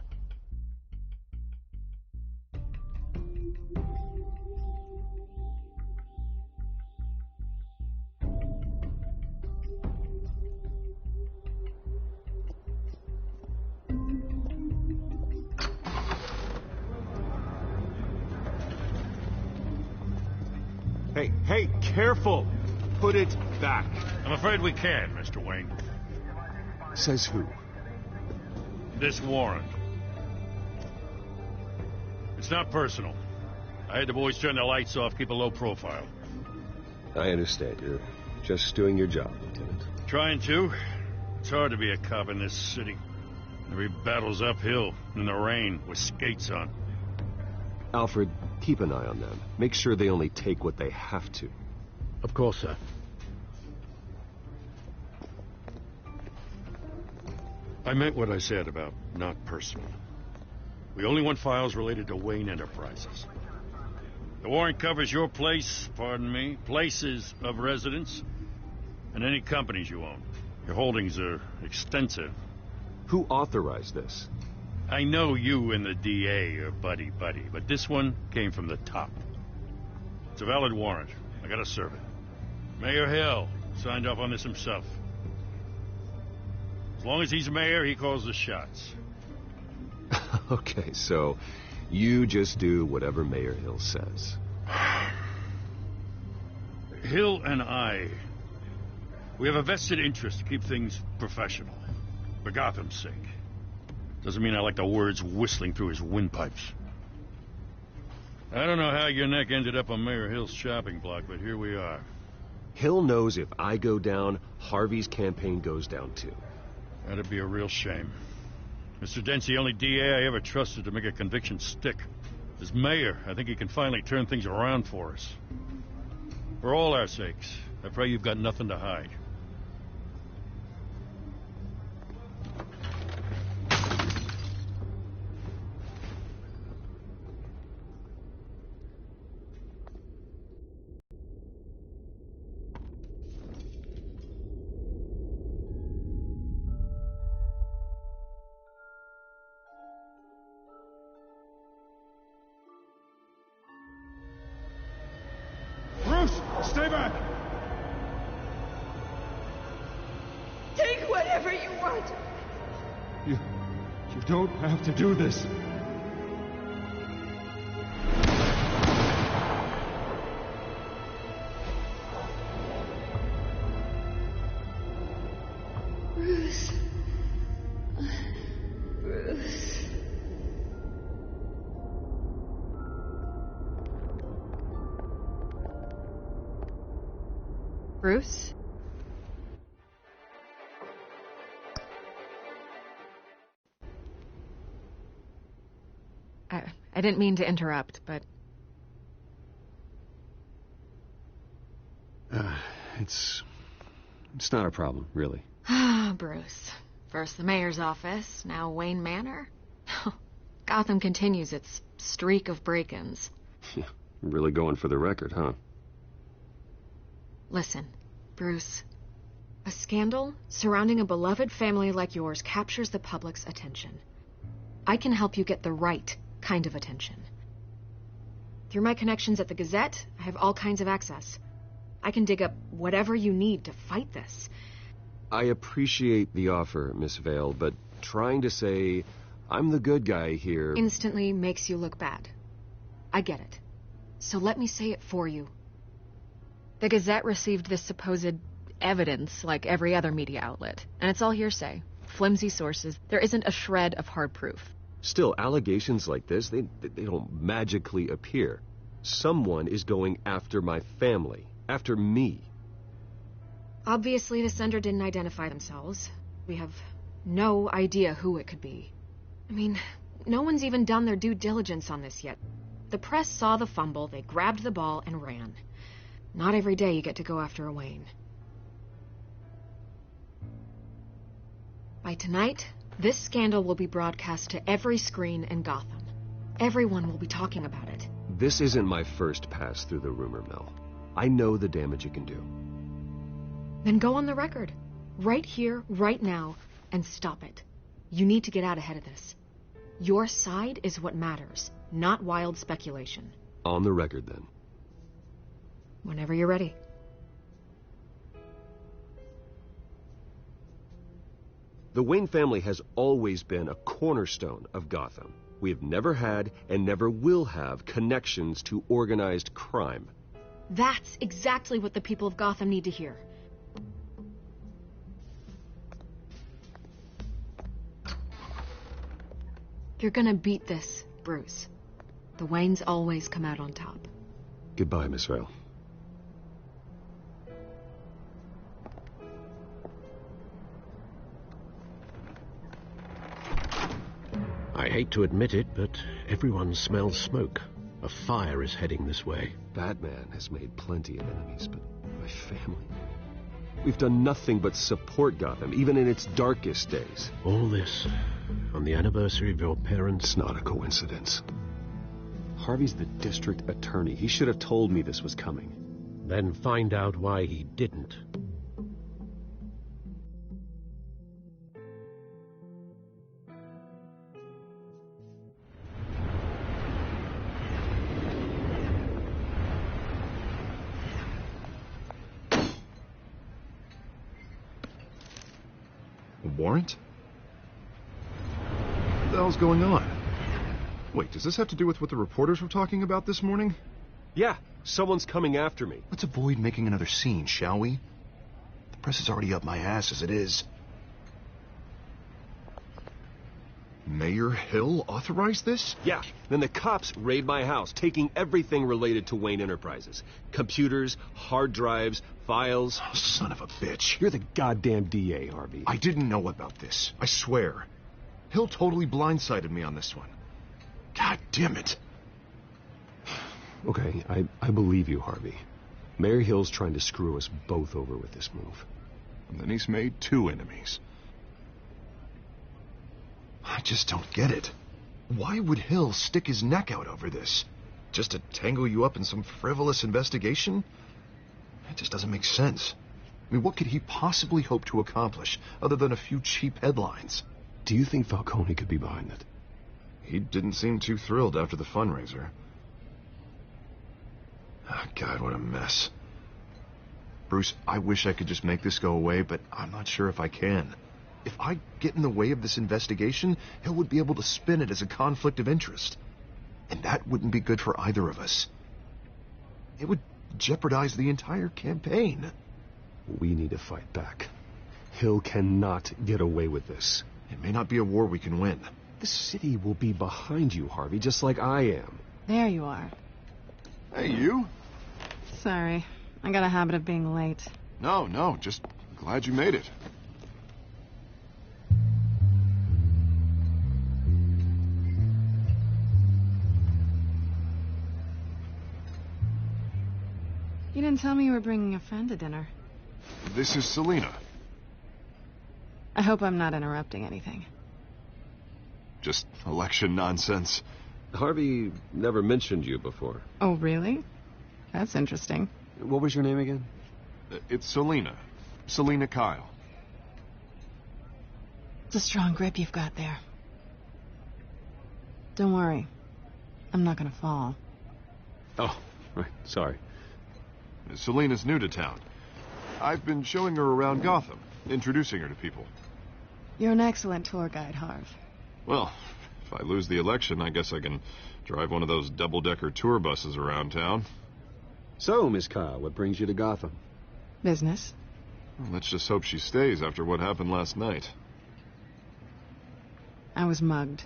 Hey, careful! Put it back. I'm afraid we can't, Mr. Wayne. Says who? This warrant. It's not personal. I had the boys turn the lights off, keep a low profile. I understand. You're just doing your job, Lieutenant. Trying to. It's hard to be a cop in this city. Every battle's uphill, in the rain, with skates on. Alfred, keep an eye on them. Make sure they only take what they have to. Of course, sir. I meant what I said about not personal. We only want files related to Wayne Enterprises. The warrant covers your place, pardon me, places of residence, and any companies you own. Your holdings are extensive. Who authorized this? I know you and the DA are buddy-buddy, but this one came from the top. It's a valid warrant. I gotta serve it. Mayor Hill signed off on this himself. As long as he's mayor, he calls the shots. Okay, so you just do whatever Mayor Hill says. Hill and I, we have a vested interest to keep things professional. For Gotham's sake. Doesn't mean I like the words whistling through his windpipes. I don't know how your neck ended up on Mayor Hill's shopping block, but here we are. Hill knows if I go down, Harvey's campaign goes down too. That'd be a real shame. Mr. Dent's the only DA I ever trusted to make a conviction stick. As mayor, I think he can finally turn things around for us. For all our sakes, I pray you've got nothing to hide. Stay back! Take whatever you want. You don't have to do this. Bruce. Bruce. Bruce? I didn't mean to interrupt, but... It's not a problem, really. Ah, Bruce. First the mayor's office, now Wayne Manor. Gotham continues its streak of break-ins. Yeah, really going for the record, huh? Listen, Bruce. A scandal surrounding a beloved family like yours captures the public's attention. I can help you get the right kind of attention. Through my connections at the Gazette, I have all kinds of access. I can dig up whatever you need to fight this. I appreciate the offer, Miss Vale, but trying to say I'm the good guy here... instantly makes you look bad. I get it. So let me say it for you. The Gazette received this supposed evidence like every other media outlet, and it's all hearsay. Flimsy sources. There isn't a shred of hard proof. Still, allegations like this, they don't magically appear. Someone is going after my family, after me. Obviously, the sender didn't identify themselves. We have no idea who it could be. I mean, no one's even done their due diligence on this yet. The press saw the fumble, they grabbed the ball and ran. Not every day you get to go after a Wayne. By tonight, this scandal will be broadcast to every screen in Gotham. Everyone will be talking about it. This isn't my first pass through the rumor mill. I know the damage it can do. Then go on the record. Right here, right now, and stop it. You need to get out ahead of this. Your side is what matters, not wild speculation. On the record, then. Whenever you're ready. The Wayne family has always been a cornerstone of Gotham. We have never had and never will have connections to organized crime. That's exactly what the people of Gotham need to hear. You're gonna beat this, Bruce. The Waynes always come out on top. Goodbye, Miss Vale. I hate to admit it, but everyone smells smoke. A fire is heading this way. Batman has made plenty of enemies, but my family... We've done nothing but support Gotham, even in its darkest days. All this on the anniversary of your parents'... It's not a coincidence. Harvey's the district attorney. He should have told me this was coming. Then find out why he didn't. Warrant? What the hell's going on? Wait, does this have to do with what the reporters were talking about this morning? Yeah, someone's coming after me. Let's avoid making another scene, shall we? The press is already up my ass as it is. Mayor Hill authorized this? Yeah, then the cops raid my house, taking everything related to Wayne Enterprises. Computers, hard drives, files. Oh, son of a bitch. You're the goddamn DA, Harvey. I didn't know about this. I swear. Hill totally blindsided me on this one. God damn it. Okay, I believe you, Harvey. Mayor Hill's trying to screw us both over with this move. And then he's made 2 enemies. I just don't get it. Why would Hill stick his neck out over this? Just to tangle you up in some frivolous investigation? It just doesn't make sense. I mean, what could he possibly hope to accomplish other than a few cheap headlines? Do you think Falcone could be behind it? He didn't seem too thrilled after the fundraiser. Oh, God, what a mess. Bruce, I wish I could just make this go away, but I'm not sure if I can. If I get in the way of this investigation, Hill would be able to spin it as a conflict of interest. And that wouldn't be good for either of us. It would jeopardize the entire campaign. We need to fight back. Hill cannot get away with this. It may not be a war we can win. The city will be behind you, Harvey, just like I am. There you are. Hey, you. Sorry. I got a habit of being late. No, just glad you made it. You didn't tell me you were bringing a friend to dinner. This is Selina. I hope I'm not interrupting anything. Just election nonsense. Harvey never mentioned you before. Oh, really? That's interesting. What was your name again? It's Selina. Selina Kyle. It's a strong grip you've got there. Don't worry. I'm not gonna fall. Oh, right. Sorry. Selina's new to town. I've been showing her around Gotham, introducing her to people. You're an excellent tour guide, Harv. Well, if I lose the election, I guess I can drive one of those double-decker tour buses around town. So, Miss Kyle, what brings you to Gotham? Business. Well, let's just hope she stays after what happened last night. I was mugged.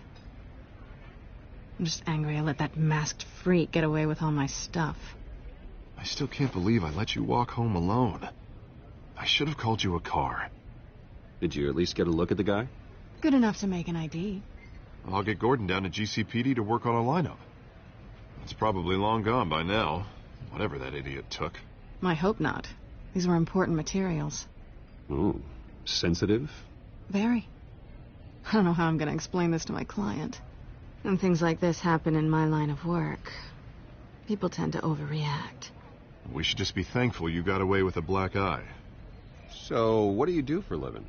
I'm just angry I let that masked freak get away with all my stuff. I still can't believe I let you walk home alone. I should have called you a car. Did you at least get a look at the guy? Good enough to make an ID. I'll get Gordon down to GCPD to work on a lineup. It's probably long gone by now, whatever that idiot took. I hope not. These were important materials. Ooh, sensitive? Very. I don't know how I'm going to explain this to my client. When things like this happen in my line of work, people tend to overreact. We should just be thankful you got away with a black eye. So, what do you do for a living?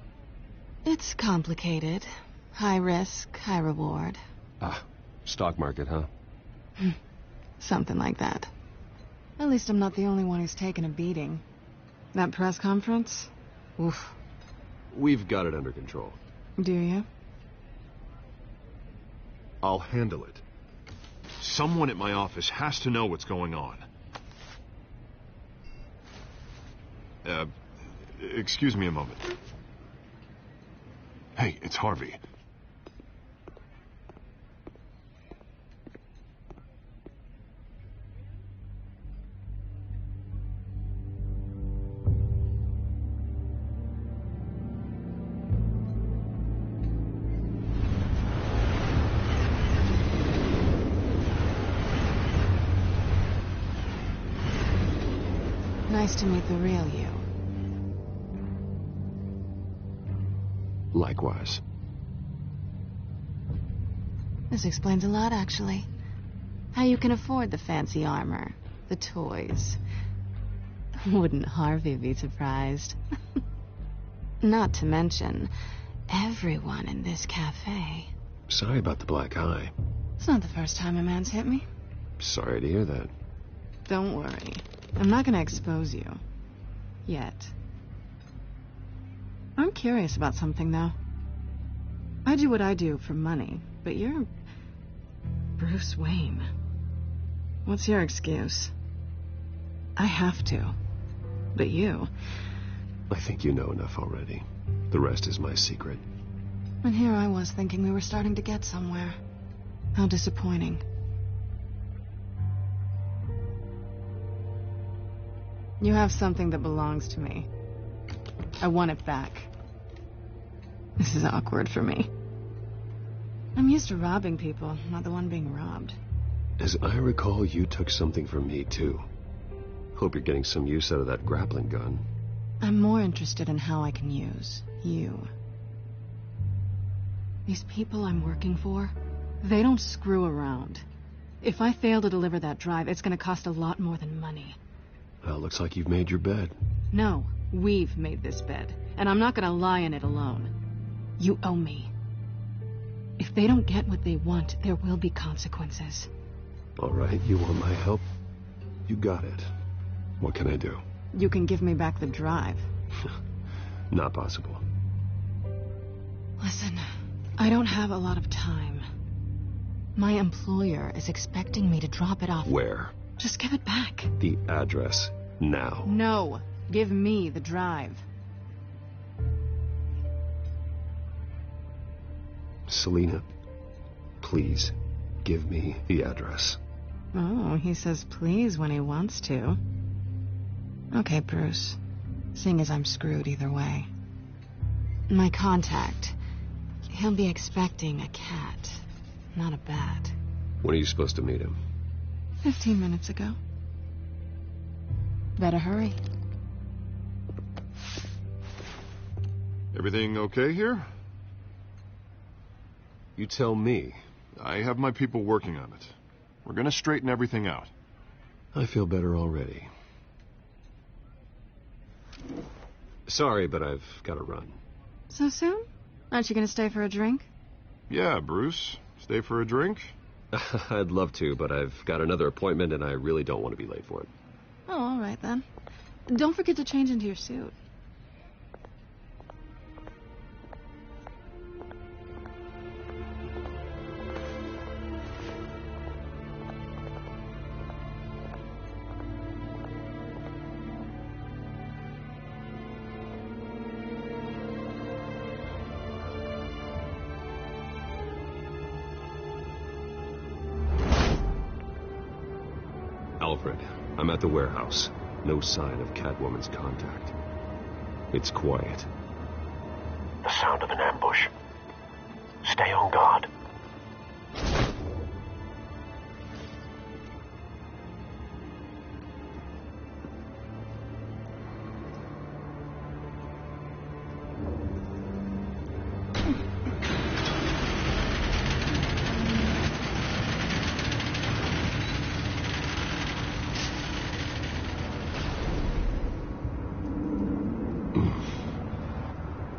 It's complicated. High risk, high reward. Ah, stock market, huh? Something like that. At least I'm not the only one who's taken a beating. That press conference? Oof. We've got it under control. Do you? I'll handle it. Someone at my office has to know what's going on. Excuse me a moment. Hey, it's Harvey. Nice to meet the real you. Likewise. This explains a lot, actually. How you can afford the fancy armor, the toys. Wouldn't Harvey be surprised? Not to mention, everyone in this cafe. Sorry about the black eye. It's not the first time a man's hit me. Sorry to hear that. Don't worry. I'm not gonna expose you. Yet. I'm curious about something, though. I do what I do for money, but you're Bruce Wayne. What's your excuse? I have to. But you... I think you know enough already. The rest is my secret. And here I was thinking we were starting to get somewhere. How disappointing. You have something that belongs to me. I want it back. This is awkward for me. I'm used to robbing people, not the one being robbed. As I recall, you took something from me, too. Hope you're getting some use out of that grappling gun. I'm more interested in how I can use you. These people I'm working for, they don't screw around. If I fail to deliver that drive, it's gonna cost a lot more than money. Well, looks like you've made your bed. No, we've made this bed, and I'm not gonna lie in it alone. You owe me. If they don't get what they want, there will be consequences. All right, you want my help? You got it. What can I do? You can give me back the drive. Not possible. Listen, I don't have a lot of time. My employer is expecting me to drop it off. Where? Just give it back. The address, now. No, give me the drive. Selina, please, give me the address. Oh, he says please when he wants to. Okay, Bruce. Seeing as I'm screwed either way. My contact. He'll be expecting a cat, not a bat. When are you supposed to meet him? 15 minutes ago. Better hurry. Everything okay here? You tell me. I have my people working on it. We're gonna straighten everything out. I feel better already. Sorry, but I've got to run. So soon? Aren't you going to stay for a drink? Yeah, Bruce. Stay for a drink? I'd love to, but I've got another appointment and I really don't want to be late for it. Oh, all right then. Don't forget to change into your suit. Alfred, I'm at the warehouse. No sign of Catwoman's contact. It's quiet. The sound of an ambush. Stay on guard.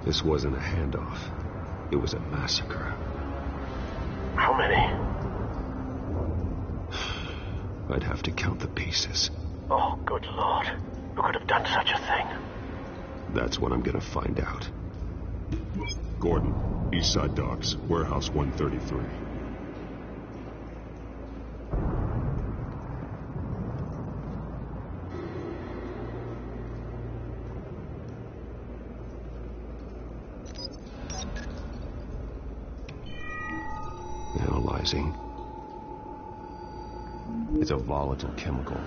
This wasn't a handoff. It was a massacre. How many? I'd have to count the pieces. Oh, good Lord. Who could have done such a thing? That's what I'm gonna find out. Gordon, Eastside Docks, Warehouse 133. tantalizing. It's a volatile chemical.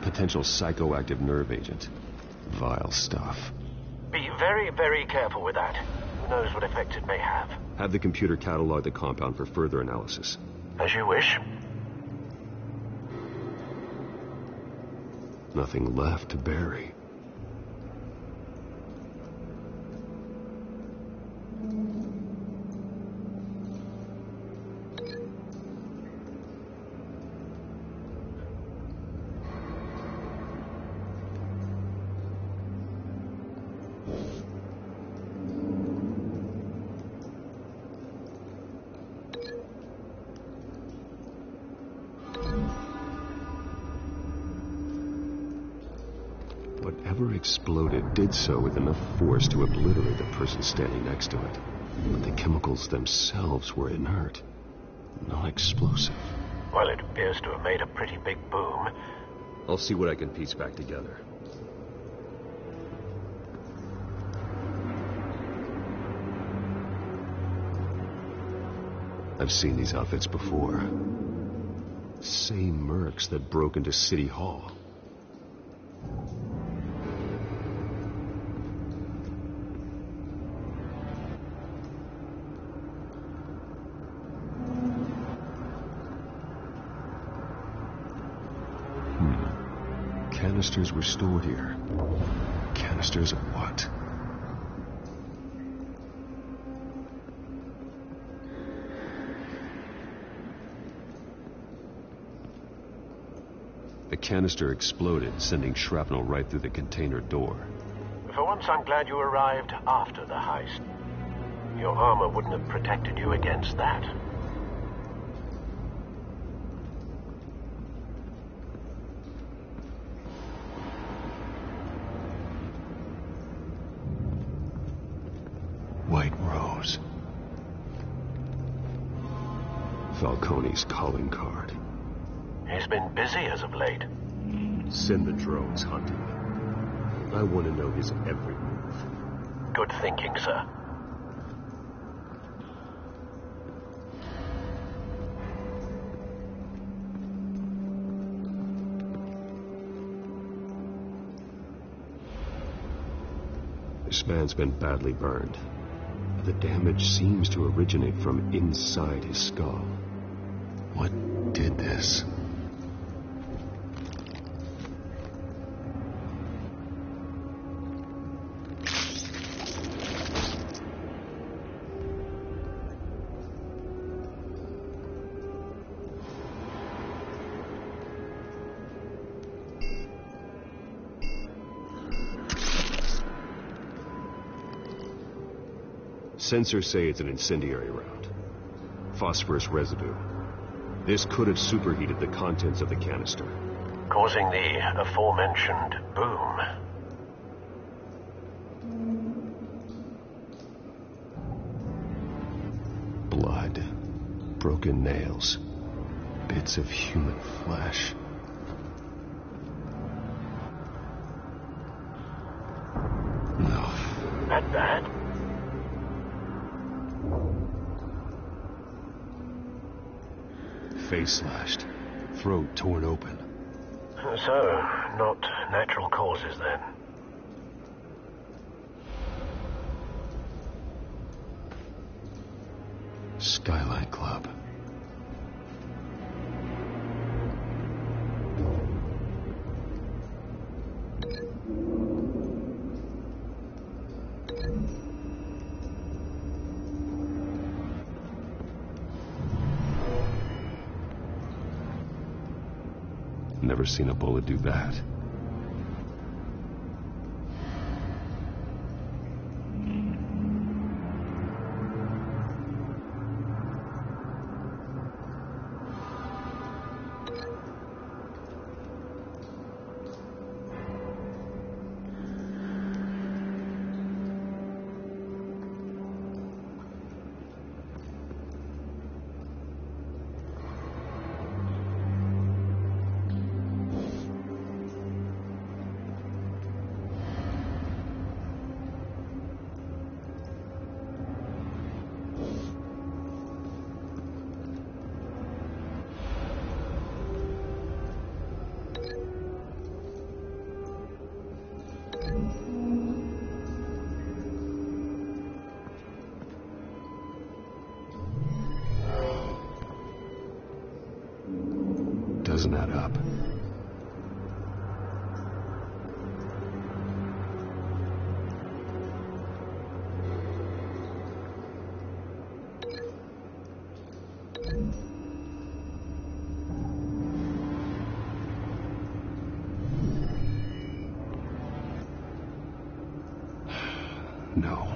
Potential psychoactive nerve agent. Vile stuff. Be very, very careful with that. Who knows what effects it may have. Have the computer catalog the compound for further analysis. As you wish. Nothing left to bury. Whatever exploded did so with enough force to obliterate the person standing next to it. But the chemicals themselves were inert, non-explosive. Well, it appears to have made a pretty big boom. I'll see what I can piece back together. I've seen these outfits before. Same mercs that broke into City Hall. Canisters were stored here. Canisters of what? The canister exploded, sending shrapnel right through the container door. For once, I'm glad you arrived after the heist. Your armor wouldn't have protected you against that. White Rose. Falcone's calling card. He's been busy as of late. Send the drones hunting. I want to know his every move. Good thinking, sir. This man's been badly burned. The damage seems to originate from inside his skull. What did this? Sensors say it's an incendiary round. Phosphorus residue. This could have superheated the contents of the canister, causing the aforementioned boom. Blood. Broken nails. Bits of human flesh. No. That bad? Face slashed, throat torn open. So, not natural causes then. Skyline Club. Never seen a bullet do that. doesn't add up. No.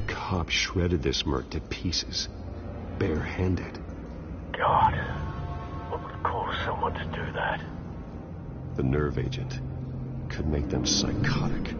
Cop shredded this merc to pieces, barehanded. God, what would cause someone to do that? The nerve agent could make them psychotic.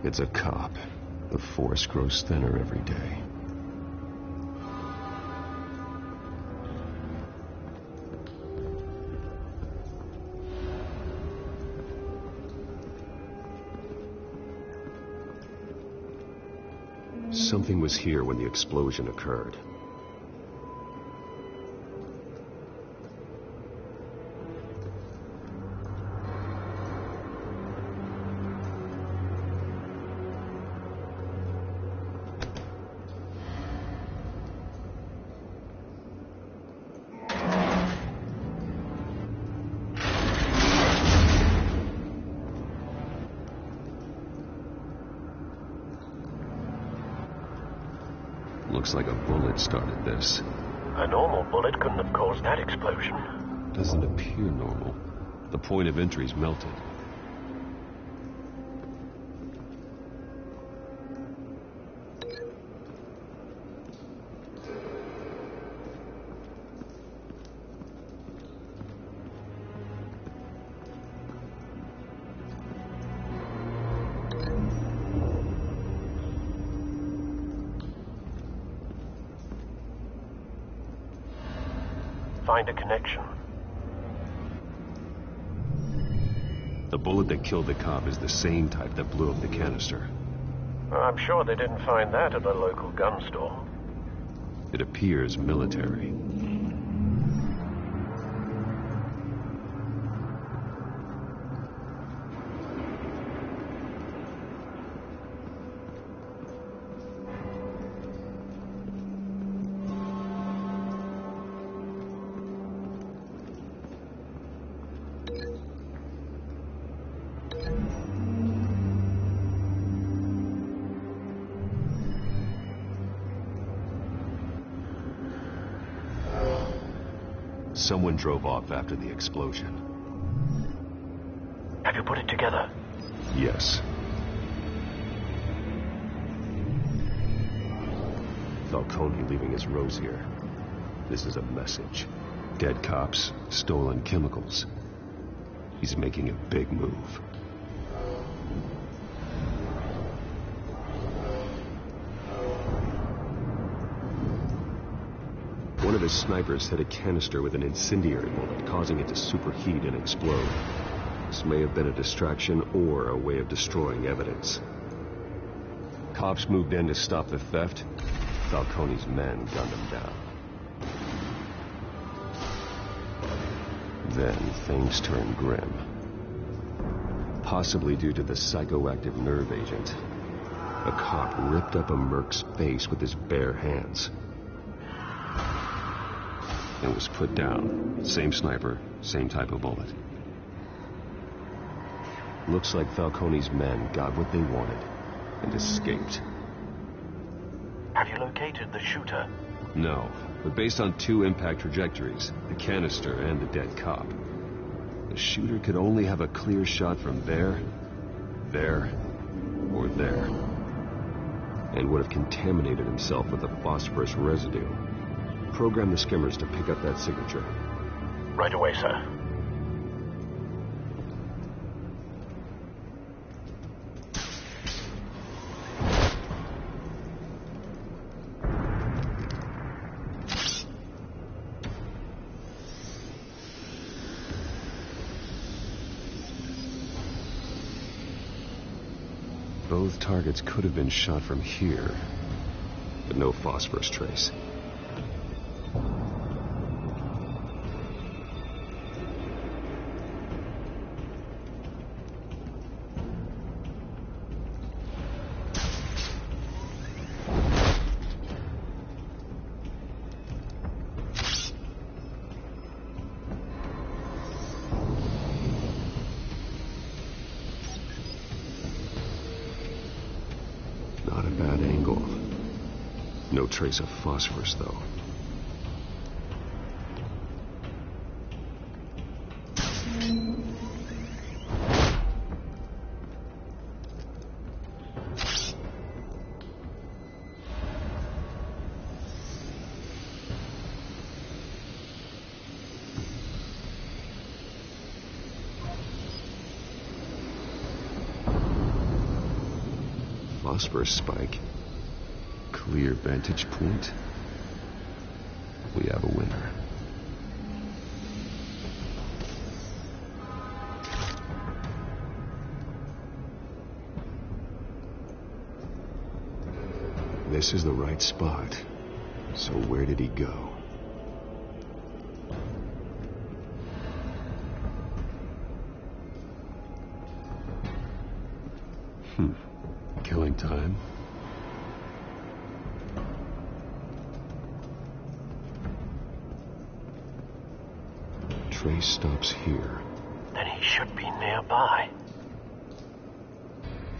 It's a cop. The force grows thinner every day. Something was here when the explosion occurred. Looks like a bullet started this. A normal bullet couldn't have caused that explosion. Doesn't appear normal. The point of entry's melted. Find a connection. The bullet that killed the cop is the same type that blew up the canister. I'm sure they didn't find that at the local gun store. It appears military. Someone drove off after the explosion. Have you put it together? Yes. Falcone leaving his rose here. This is a message. Dead cops, stolen chemicals. He's making a big move. One of his snipers hit a canister with an incendiary bullet, causing it to superheat and explode. This may have been a distraction or a way of destroying evidence. Cops moved in to stop the theft. Falcone's men gunned him down. Then things turned grim. Possibly due to the psychoactive nerve agent. A cop ripped up a merc's face with his bare hands. And was put down. Same sniper, same type of bullet. Looks like Falcone's men got what they wanted and escaped. Have you located the shooter? No, but based on 2 impact trajectories, the canister and the dead cop, the shooter could only have a clear shot from there, or there, and would have contaminated himself with the phosphorus residue. Program the skimmers to pick up that signature. Right away, sir. Both targets could have been shot from here, but no phosphorus trace. Not a bad angle. No trace of phosphorus, though. Phosphorus spike. Clear vantage point. We have a winner. This is the right spot. So where did he go? Killing time. Trace stops here. Then he should be nearby.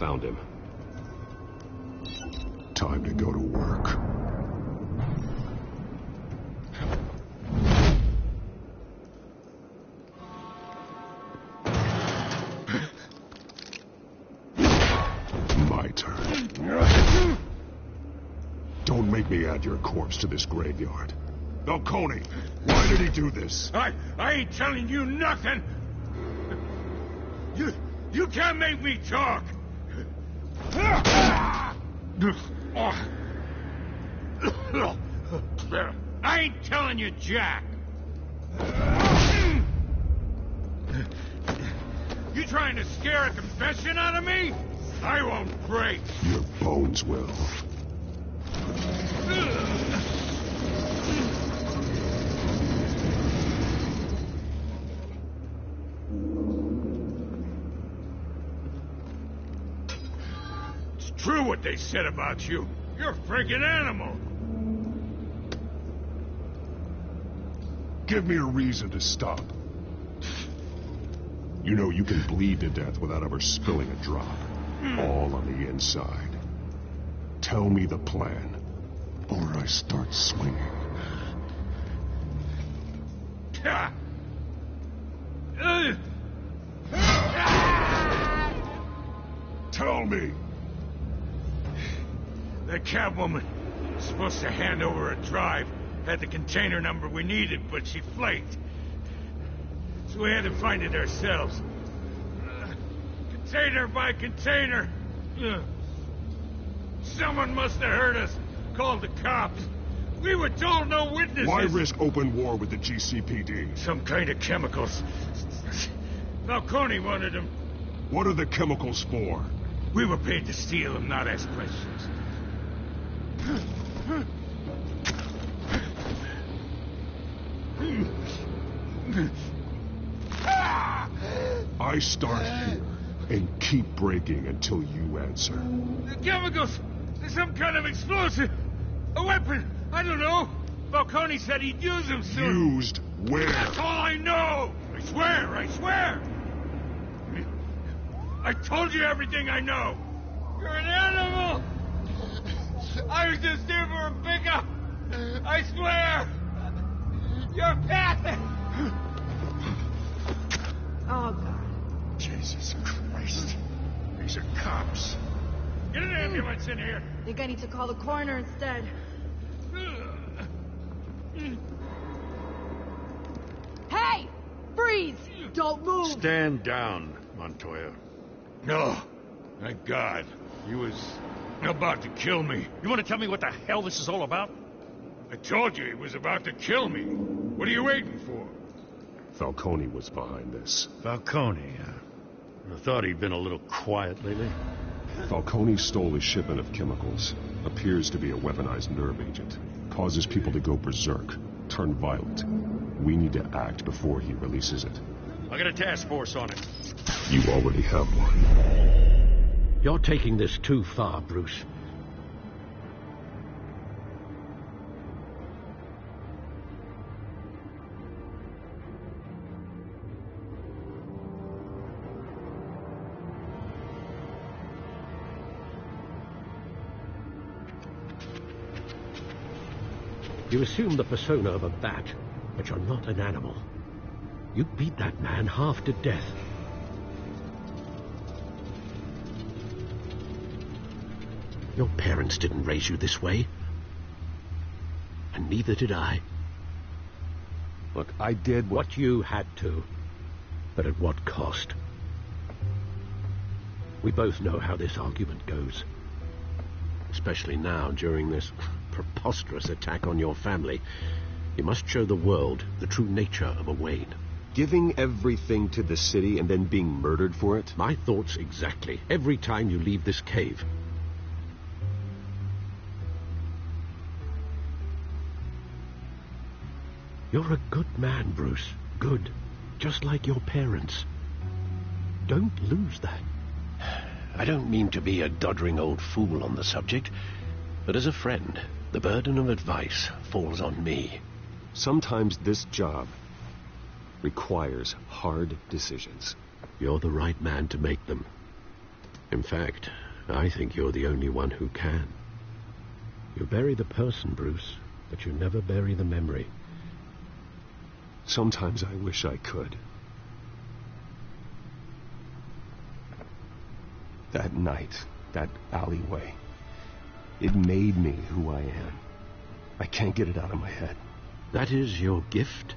Found him. Time to go to work. My turn. Don't make me add your corpse to this graveyard. Falcone, why did he do this? I ain't telling you nothing. You can't make me talk. I ain't telling you jack. You trying to scare a confession out of me? I won't break. Your bones will. It's true what they said about you. You're a freaking animal. Give me a reason to stop. You know you can bleed to death without ever spilling a drop. All on the inside. Tell me the plan, or I start swinging. Tell me. That Catwoman was supposed to hand over a drive. Had the container number we needed, but she flaked. So we had to find it ourselves. Container by container. Someone must have heard us. Called the cops. We were told no witnesses. Why risk open war with the GCPD? Some kind of chemicals. Falcone wanted them. What are the chemicals for? We were paid to steal them, not ask questions. I start here and keep breaking until you answer. The chemicals! There's some kind of explosive! A weapon! I don't know! Falcone said he'd use them soon. Used where? That's all I know! I swear! I told you everything I know! You're an animal! I use this dude for a pickup! I swear! You're Catholic! Oh, God. Jesus Christ. These are cops. Get an ambulance in here! Think I need to call the coroner instead. Hey! Freeze! Don't move! Stand down, Montoya. No. Thank God. He was about to kill me. You want to tell me what the hell this is all about? I told you he was about to kill me. What are you waiting for? Falcone was behind this. Falcone, I thought he'd been a little quiet lately. Falcone stole a shipment of chemicals. Appears to be a weaponized nerve agent. Causes people to go berserk, turn violent. We need to act before he releases it. I got a task force on it. You already have one. You're taking this too far, Bruce. You assume the persona of a bat, but you're not an animal. You beat that man half to death. Your parents didn't raise you this way. And neither did I. Look, I did what you had to. But at what cost? We both know how this argument goes. Especially now, during this preposterous attack on your family. You must show the world the true nature of a Wayne. Giving everything to the city and then being murdered for it? My thoughts exactly. Every time you leave this cave. You're a good man, Bruce. Good. Just like your parents. Don't lose that. I don't mean to be a doddering old fool on the subject, but as a friend, the burden of advice falls on me. Sometimes this job requires hard decisions. You're the right man to make them. In fact, I think you're the only one who can. You bury the person, Bruce, but you never bury the memory. Sometimes I wish I could. That night, that alleyway, it made me who I am. I can't get it out of my head. That is your gift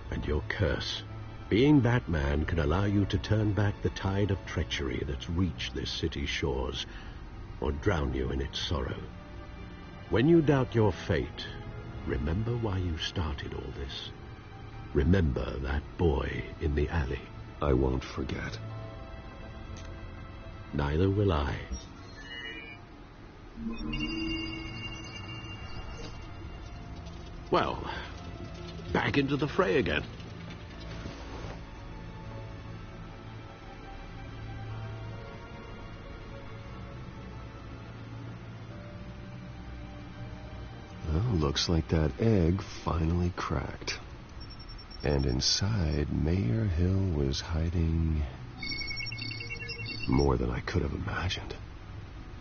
and your curse. Being Batman can allow you to turn back the tide of treachery that's reached this city's shores, or drown you in its sorrow. When you doubt your fate, remember why you started all this. Remember that boy in the alley. I won't forget. Neither will I. Well, back into the fray again. Well, looks like that egg finally cracked. And inside, Mayor Hill was hiding more than I could have imagined.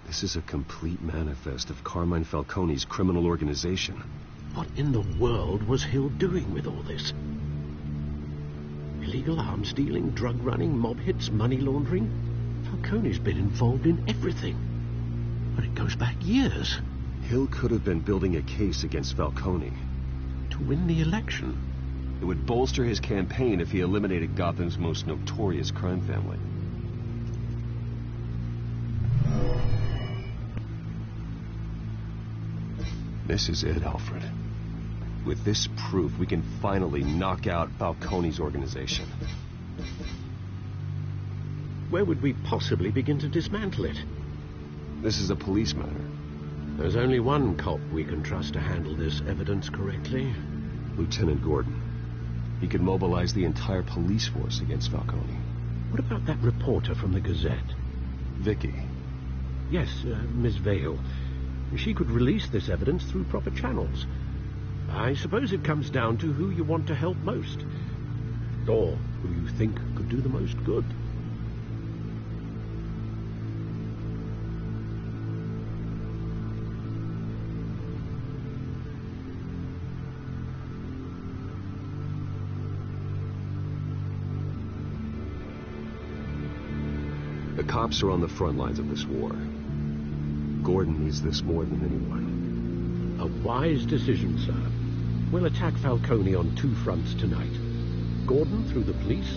This is a complete manifest of Carmine Falcone's criminal organization. What in the world was Hill doing with all this? Illegal arms dealing, drug running, mob hits, money laundering? Falcone's been involved in everything. But it goes back years. Hill could have been building a case against Falcone. To win the election. It would bolster his campaign if he eliminated Gotham's most notorious crime family. This is it, Alfred. With this proof, we can finally knock out Falcone's organization. Where would we possibly begin to dismantle it? This is a police matter. There's only one cop we can trust to handle this evidence correctly. Lieutenant Gordon. He could mobilize the entire police force against Falcone. What about that reporter from the Gazette? Vicky. Yes, Miss Vale. She could release this evidence through proper channels. I suppose it comes down to who you want to help most. Or who you think could do the most good. cops are on the front lines of this war. Gordon needs this more than anyone. A wise decision, sir. We'll attack Falcone on 2 fronts tonight. Gordon through the police,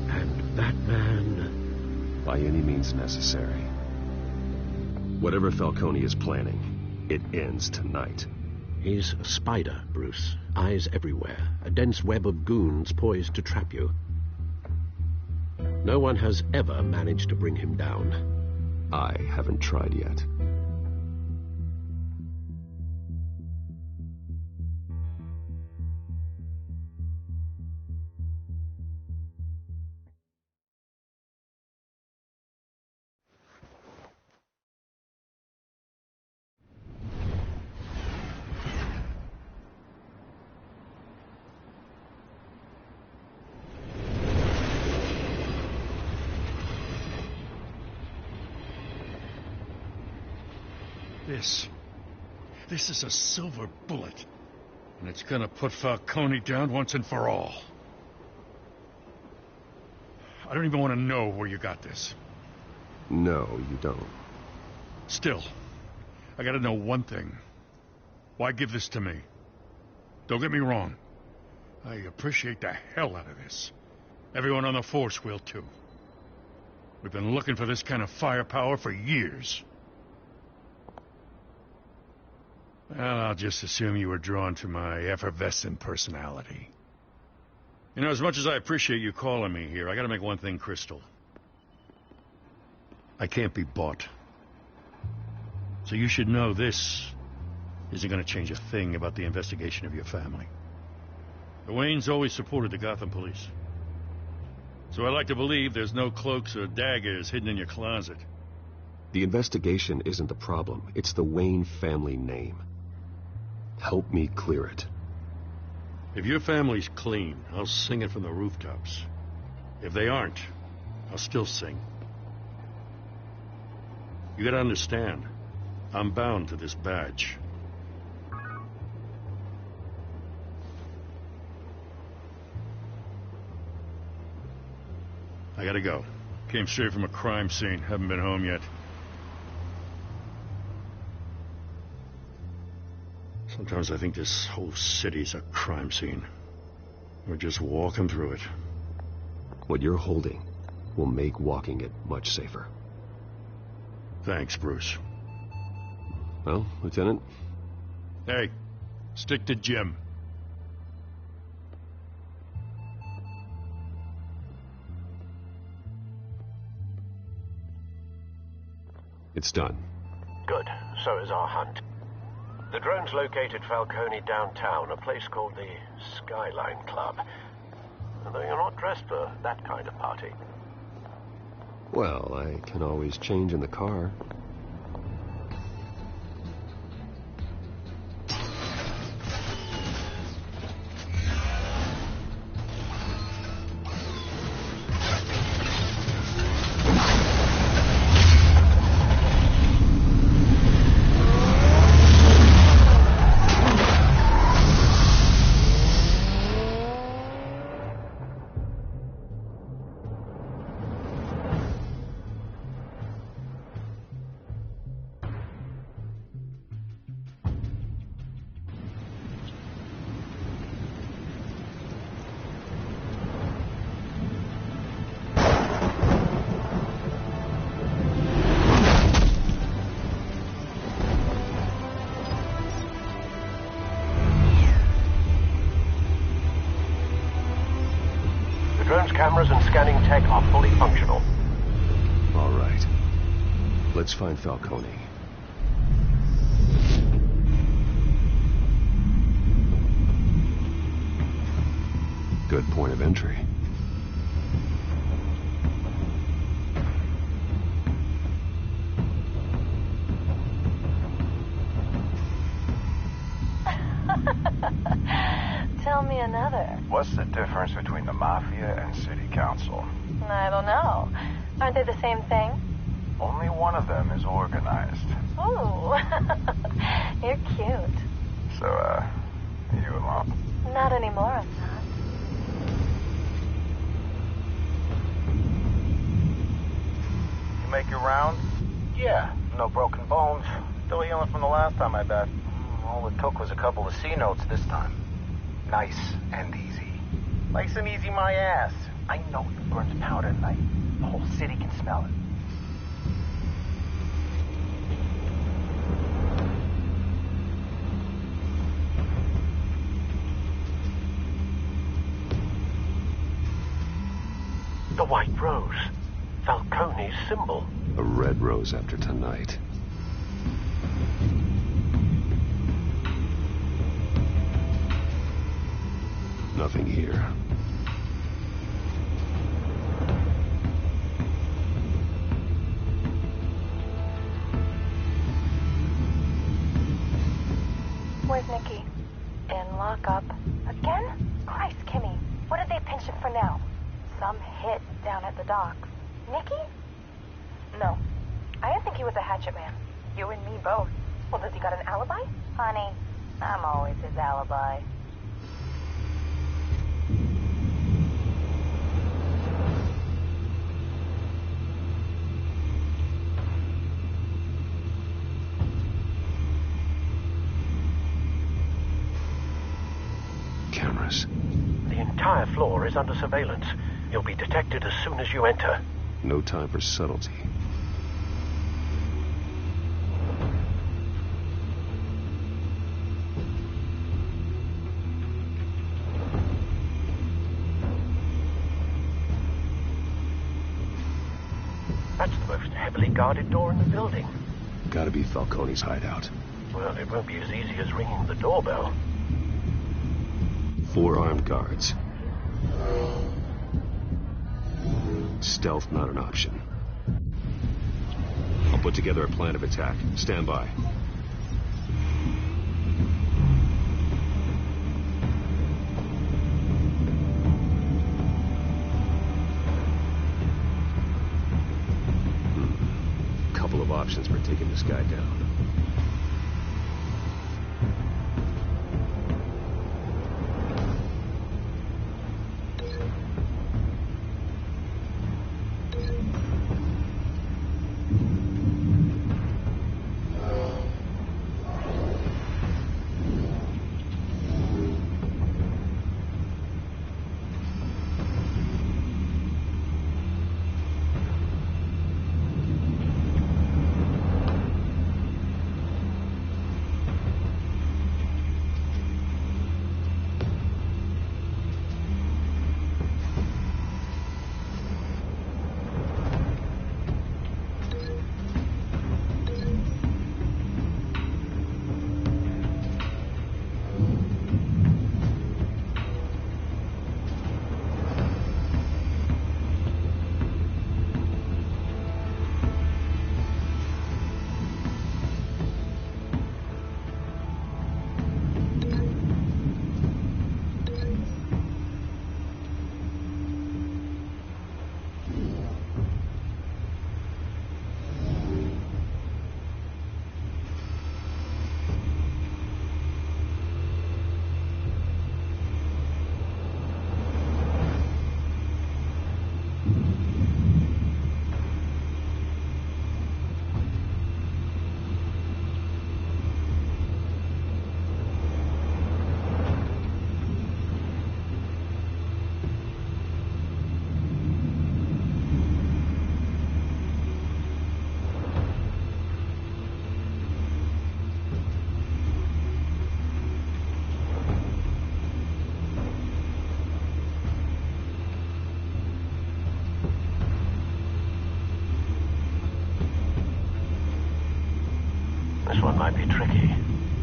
and that man... by any means necessary. Whatever Falcone is planning, it ends tonight. He's a spider, Bruce. Eyes everywhere. A dense web of goons poised to trap you. No one has ever managed to bring him down. I haven't tried yet. This is a silver bullet. And it's gonna put Falcone down once and for all. I don't even want to know where you got this. No, you don't. Still, I gotta know one thing. Why give this to me? Don't get me wrong. I appreciate the hell out of this. Everyone on the force will too. We've been looking for this kind of firepower for years. Well, I'll just assume you were drawn to my effervescent personality. You know, as much as I appreciate you calling me here, I gotta make one thing crystal. I can't be bought. So you should know this isn't gonna change a thing about the investigation of your family. The Waynes always supported the Gotham police. So I like to believe there's no cloaks or daggers hidden in your closet. The investigation isn't the problem. It's the Wayne family name. Help me clear it. If your family's clean, I'll sing it from the rooftops. If they aren't, I'll still sing. You gotta understand, I'm bound to this badge. I gotta go. Came straight from a crime scene. Haven't been home yet. Sometimes I think this whole city's a crime scene. We're just walking through it. What you're holding will make walking it much safer. Thanks, Bruce. Well, Lieutenant? Hey, stick to Jim. It's done. Good. So is our hunt. The drone's located Falcone downtown, a place called the Skyline Club. Though you're not dressed for that kind of party. Well, I can always change in the car. Drone's cameras and scanning tech are fully functional. All right. Let's find Falcone. Good point of entry. Tell me another. What's the difference between the Mafia and City Council? I don't know. Aren't they the same thing? Only one of them is organized. Ooh, you're cute. So, you alone? Not anymore, I'm not. make your rounds? Yeah, no broken bones. Still healing from the last time, I bet. All it took was a couple of C notes this time. Nice and easy. Nice and easy, my ass. I know you burned powder tonight. The whole city can smell it. The white rose. Falcone's symbol. A red rose after tonight. Nothing here. Where's Nikki? In lockup. Again? Christ, Kimmy. What did they pinch him for now? Some hit down at the docks. Nikki? No. I didn't think he was a hatchet man. You and me both. Well, does he got an alibi? Honey, I'm always his alibi. Cameras. The entire floor is under surveillance. You'll be detected as soon as you enter. No time for subtlety. That's the most heavily guarded door in the building. Gotta be Falcone's hideout. Well, it won't be as easy as ringing the doorbell. 4 armed guards. Stealth not an option. I'll put together a plan of attack. Stand by. Couple of options for taking this guy down. This one might be tricky.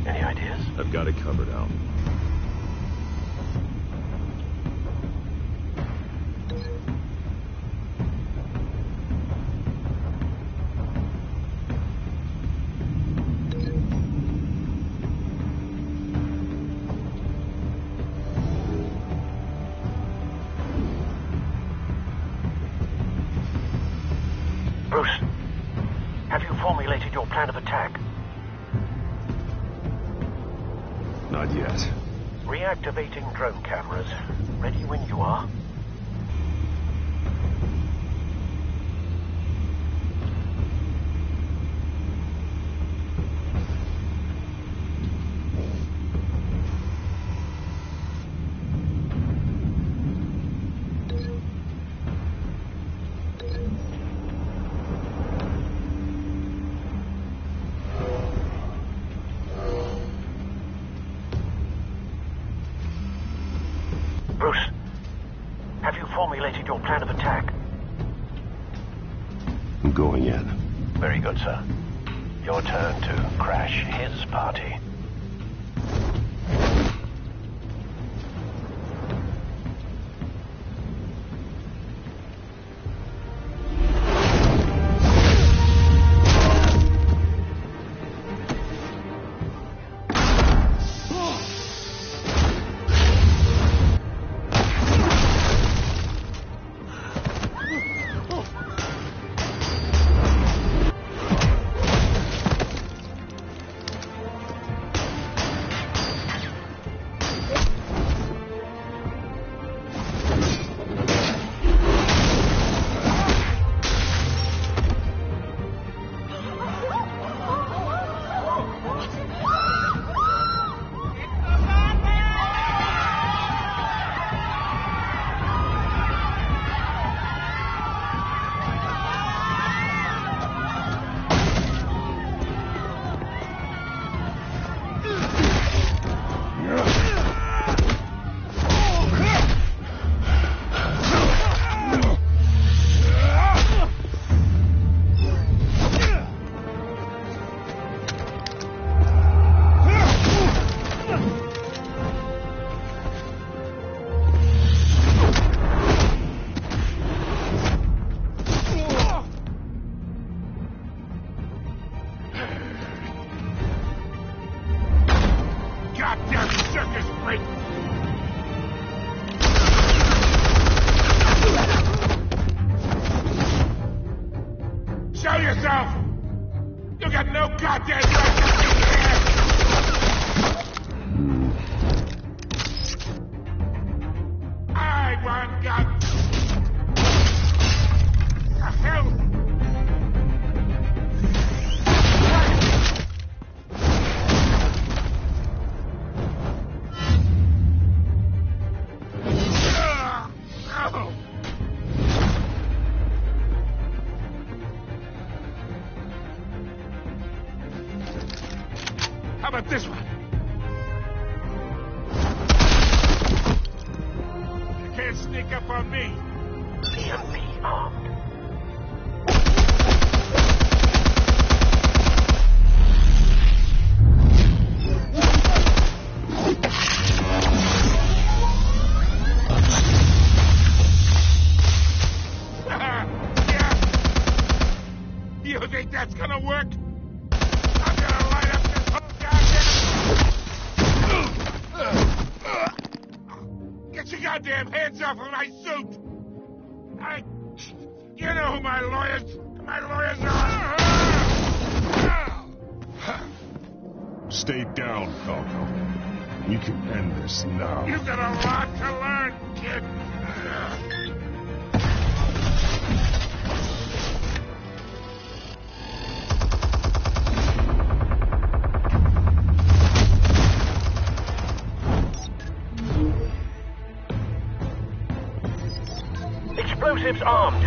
Any ideas? I've got it covered, Al. Bruce, have you formulated your plan of attack? Not yet. Reactivating drone cameras. Ready when you are. formulated your plan of attack? I'm going in. Very good, sir. Your turn to crash his party. How about this one? You can't sneak up on me. PMP armed. You think that's gonna work? I'm gonna light up this whole goddamn... Get your goddamn hands off of my suit! You know who my lawyers are! Stay down, Falco. You can end this now. You've got a lot to learn, kid! Explosives armed.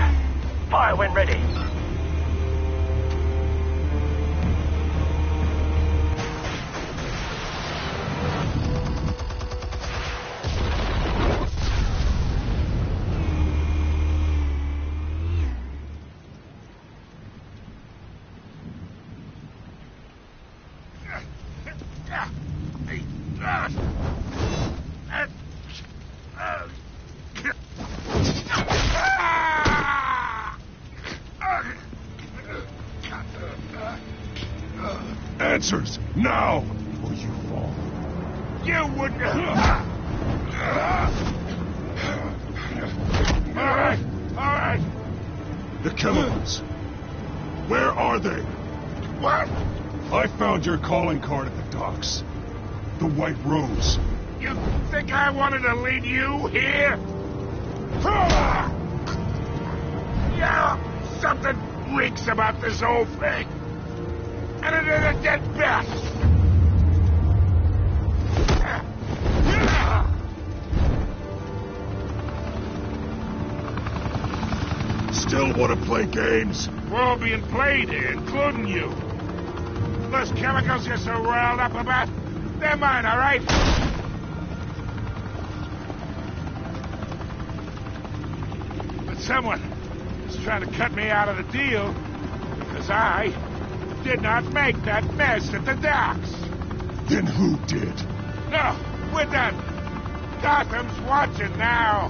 Fire when ready. Answers, now, or you fall. You wouldn't... All right. The chemicals. Where are they? What? I found your calling card at the docks. The White Rose. You think I wanted to lead you here? Yeah, something reeks about this whole thing. And it is a dead bat. Still want to play games? We're all being played here, including you. Those chemicals you're so riled up about, they're mine, all right? someone is trying to cut me out of the deal because I did not make that mess at the docks. Then who did? No, we're done. Gotham's watching now.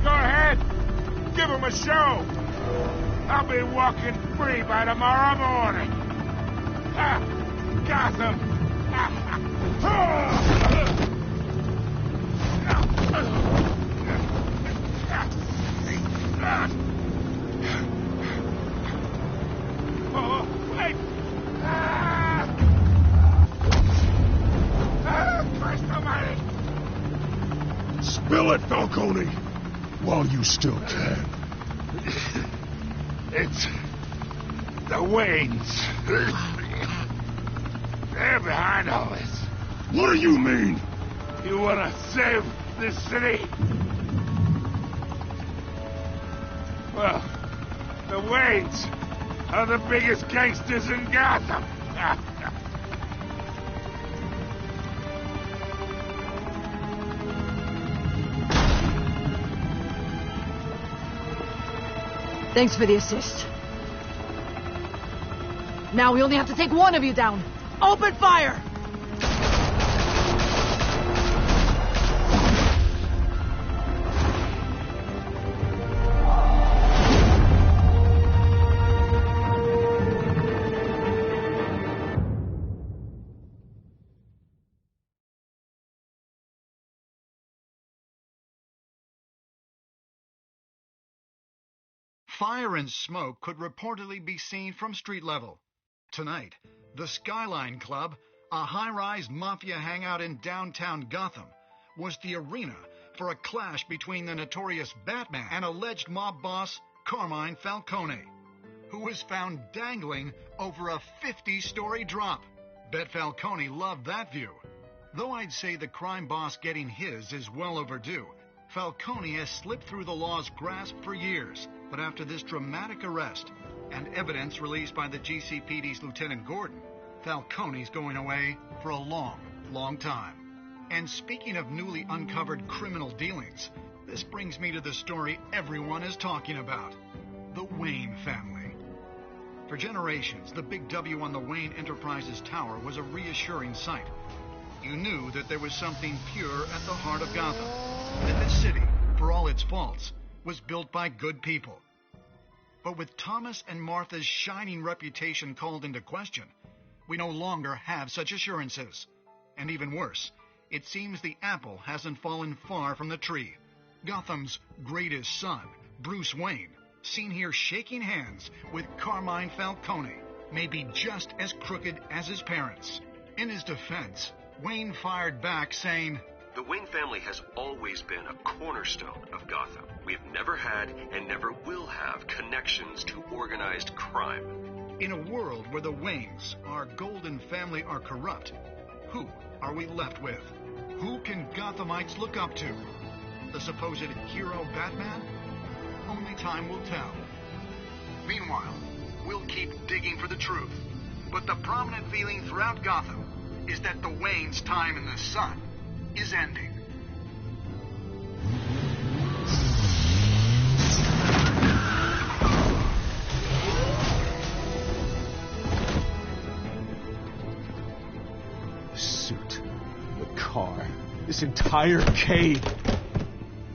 Go ahead. Give him a show. I'll be walking free by tomorrow morning. Gotham. Oh, wait. Christ almighty. Spill it, Falcone, while you still can. It's the Waynes. They're behind all this. What do you mean? You want to save this city? Well, the Waynes are the biggest gangsters in Gotham. Thanks for the assist. Now we only have to take one of you down. Open fire! Fire and smoke could reportedly be seen from street level. Tonight, the Skyline Club, a high-rise mafia hangout in downtown Gotham, was the arena for a clash between the notorious Batman and alleged mob boss Carmine Falcone, who was found dangling over a 50-story drop. Bet Falcone loved that view. Though I'd say the crime boss getting his is well overdue, Falcone has slipped through the law's grasp for years. But after this dramatic arrest and evidence released by the GCPD's Lieutenant Gordon, Falcone's going away for a long, long time. And speaking of newly uncovered criminal dealings, this brings me to the story everyone is talking about: the Wayne family. For generations, the big W on the Wayne Enterprises Tower was a reassuring sight. You knew that there was something pure at the heart of Gotham, that this city, for all its faults, was built by good people. But with Thomas and Martha's shining reputation called into question, we no longer have such assurances. And even worse, it seems the apple hasn't fallen far from the tree. Gotham's greatest son, Bruce Wayne, seen here shaking hands with Carmine Falcone, may be just as crooked as his parents. In his defense, Wayne fired back saying, "The Wayne family has always been a cornerstone of Gotham. We have never had and never will have connections to organized crime." In a world where the Waynes, our golden family, are corrupt, who are we left with? Who can Gothamites look up to? The supposed hero Batman? Only time will tell. Meanwhile, we'll keep digging for the truth. But the prominent feeling throughout Gotham is that the Waynes' time in the sun is ending. The suit, the car, this entire cave.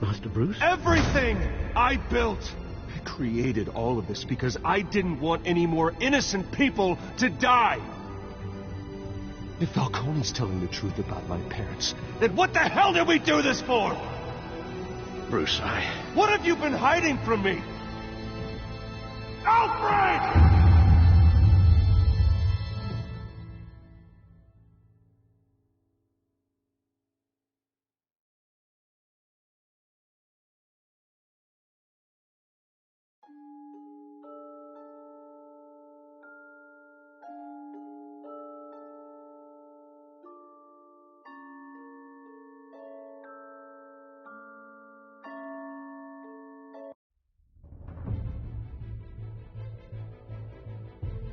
Master Bruce? Everything I built. I created all of this because I didn't want any more innocent people to die. If Falcone's telling the truth about my parents, then what the hell did we do this for? Bruce, What have you been hiding from me? Alfred!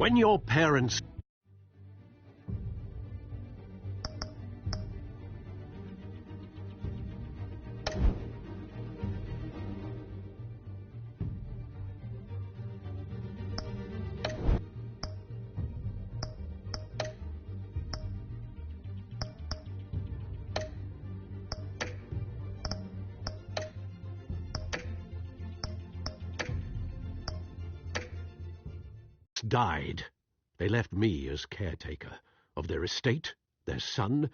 when your parents... died. They left me as caretaker of their estate, their son,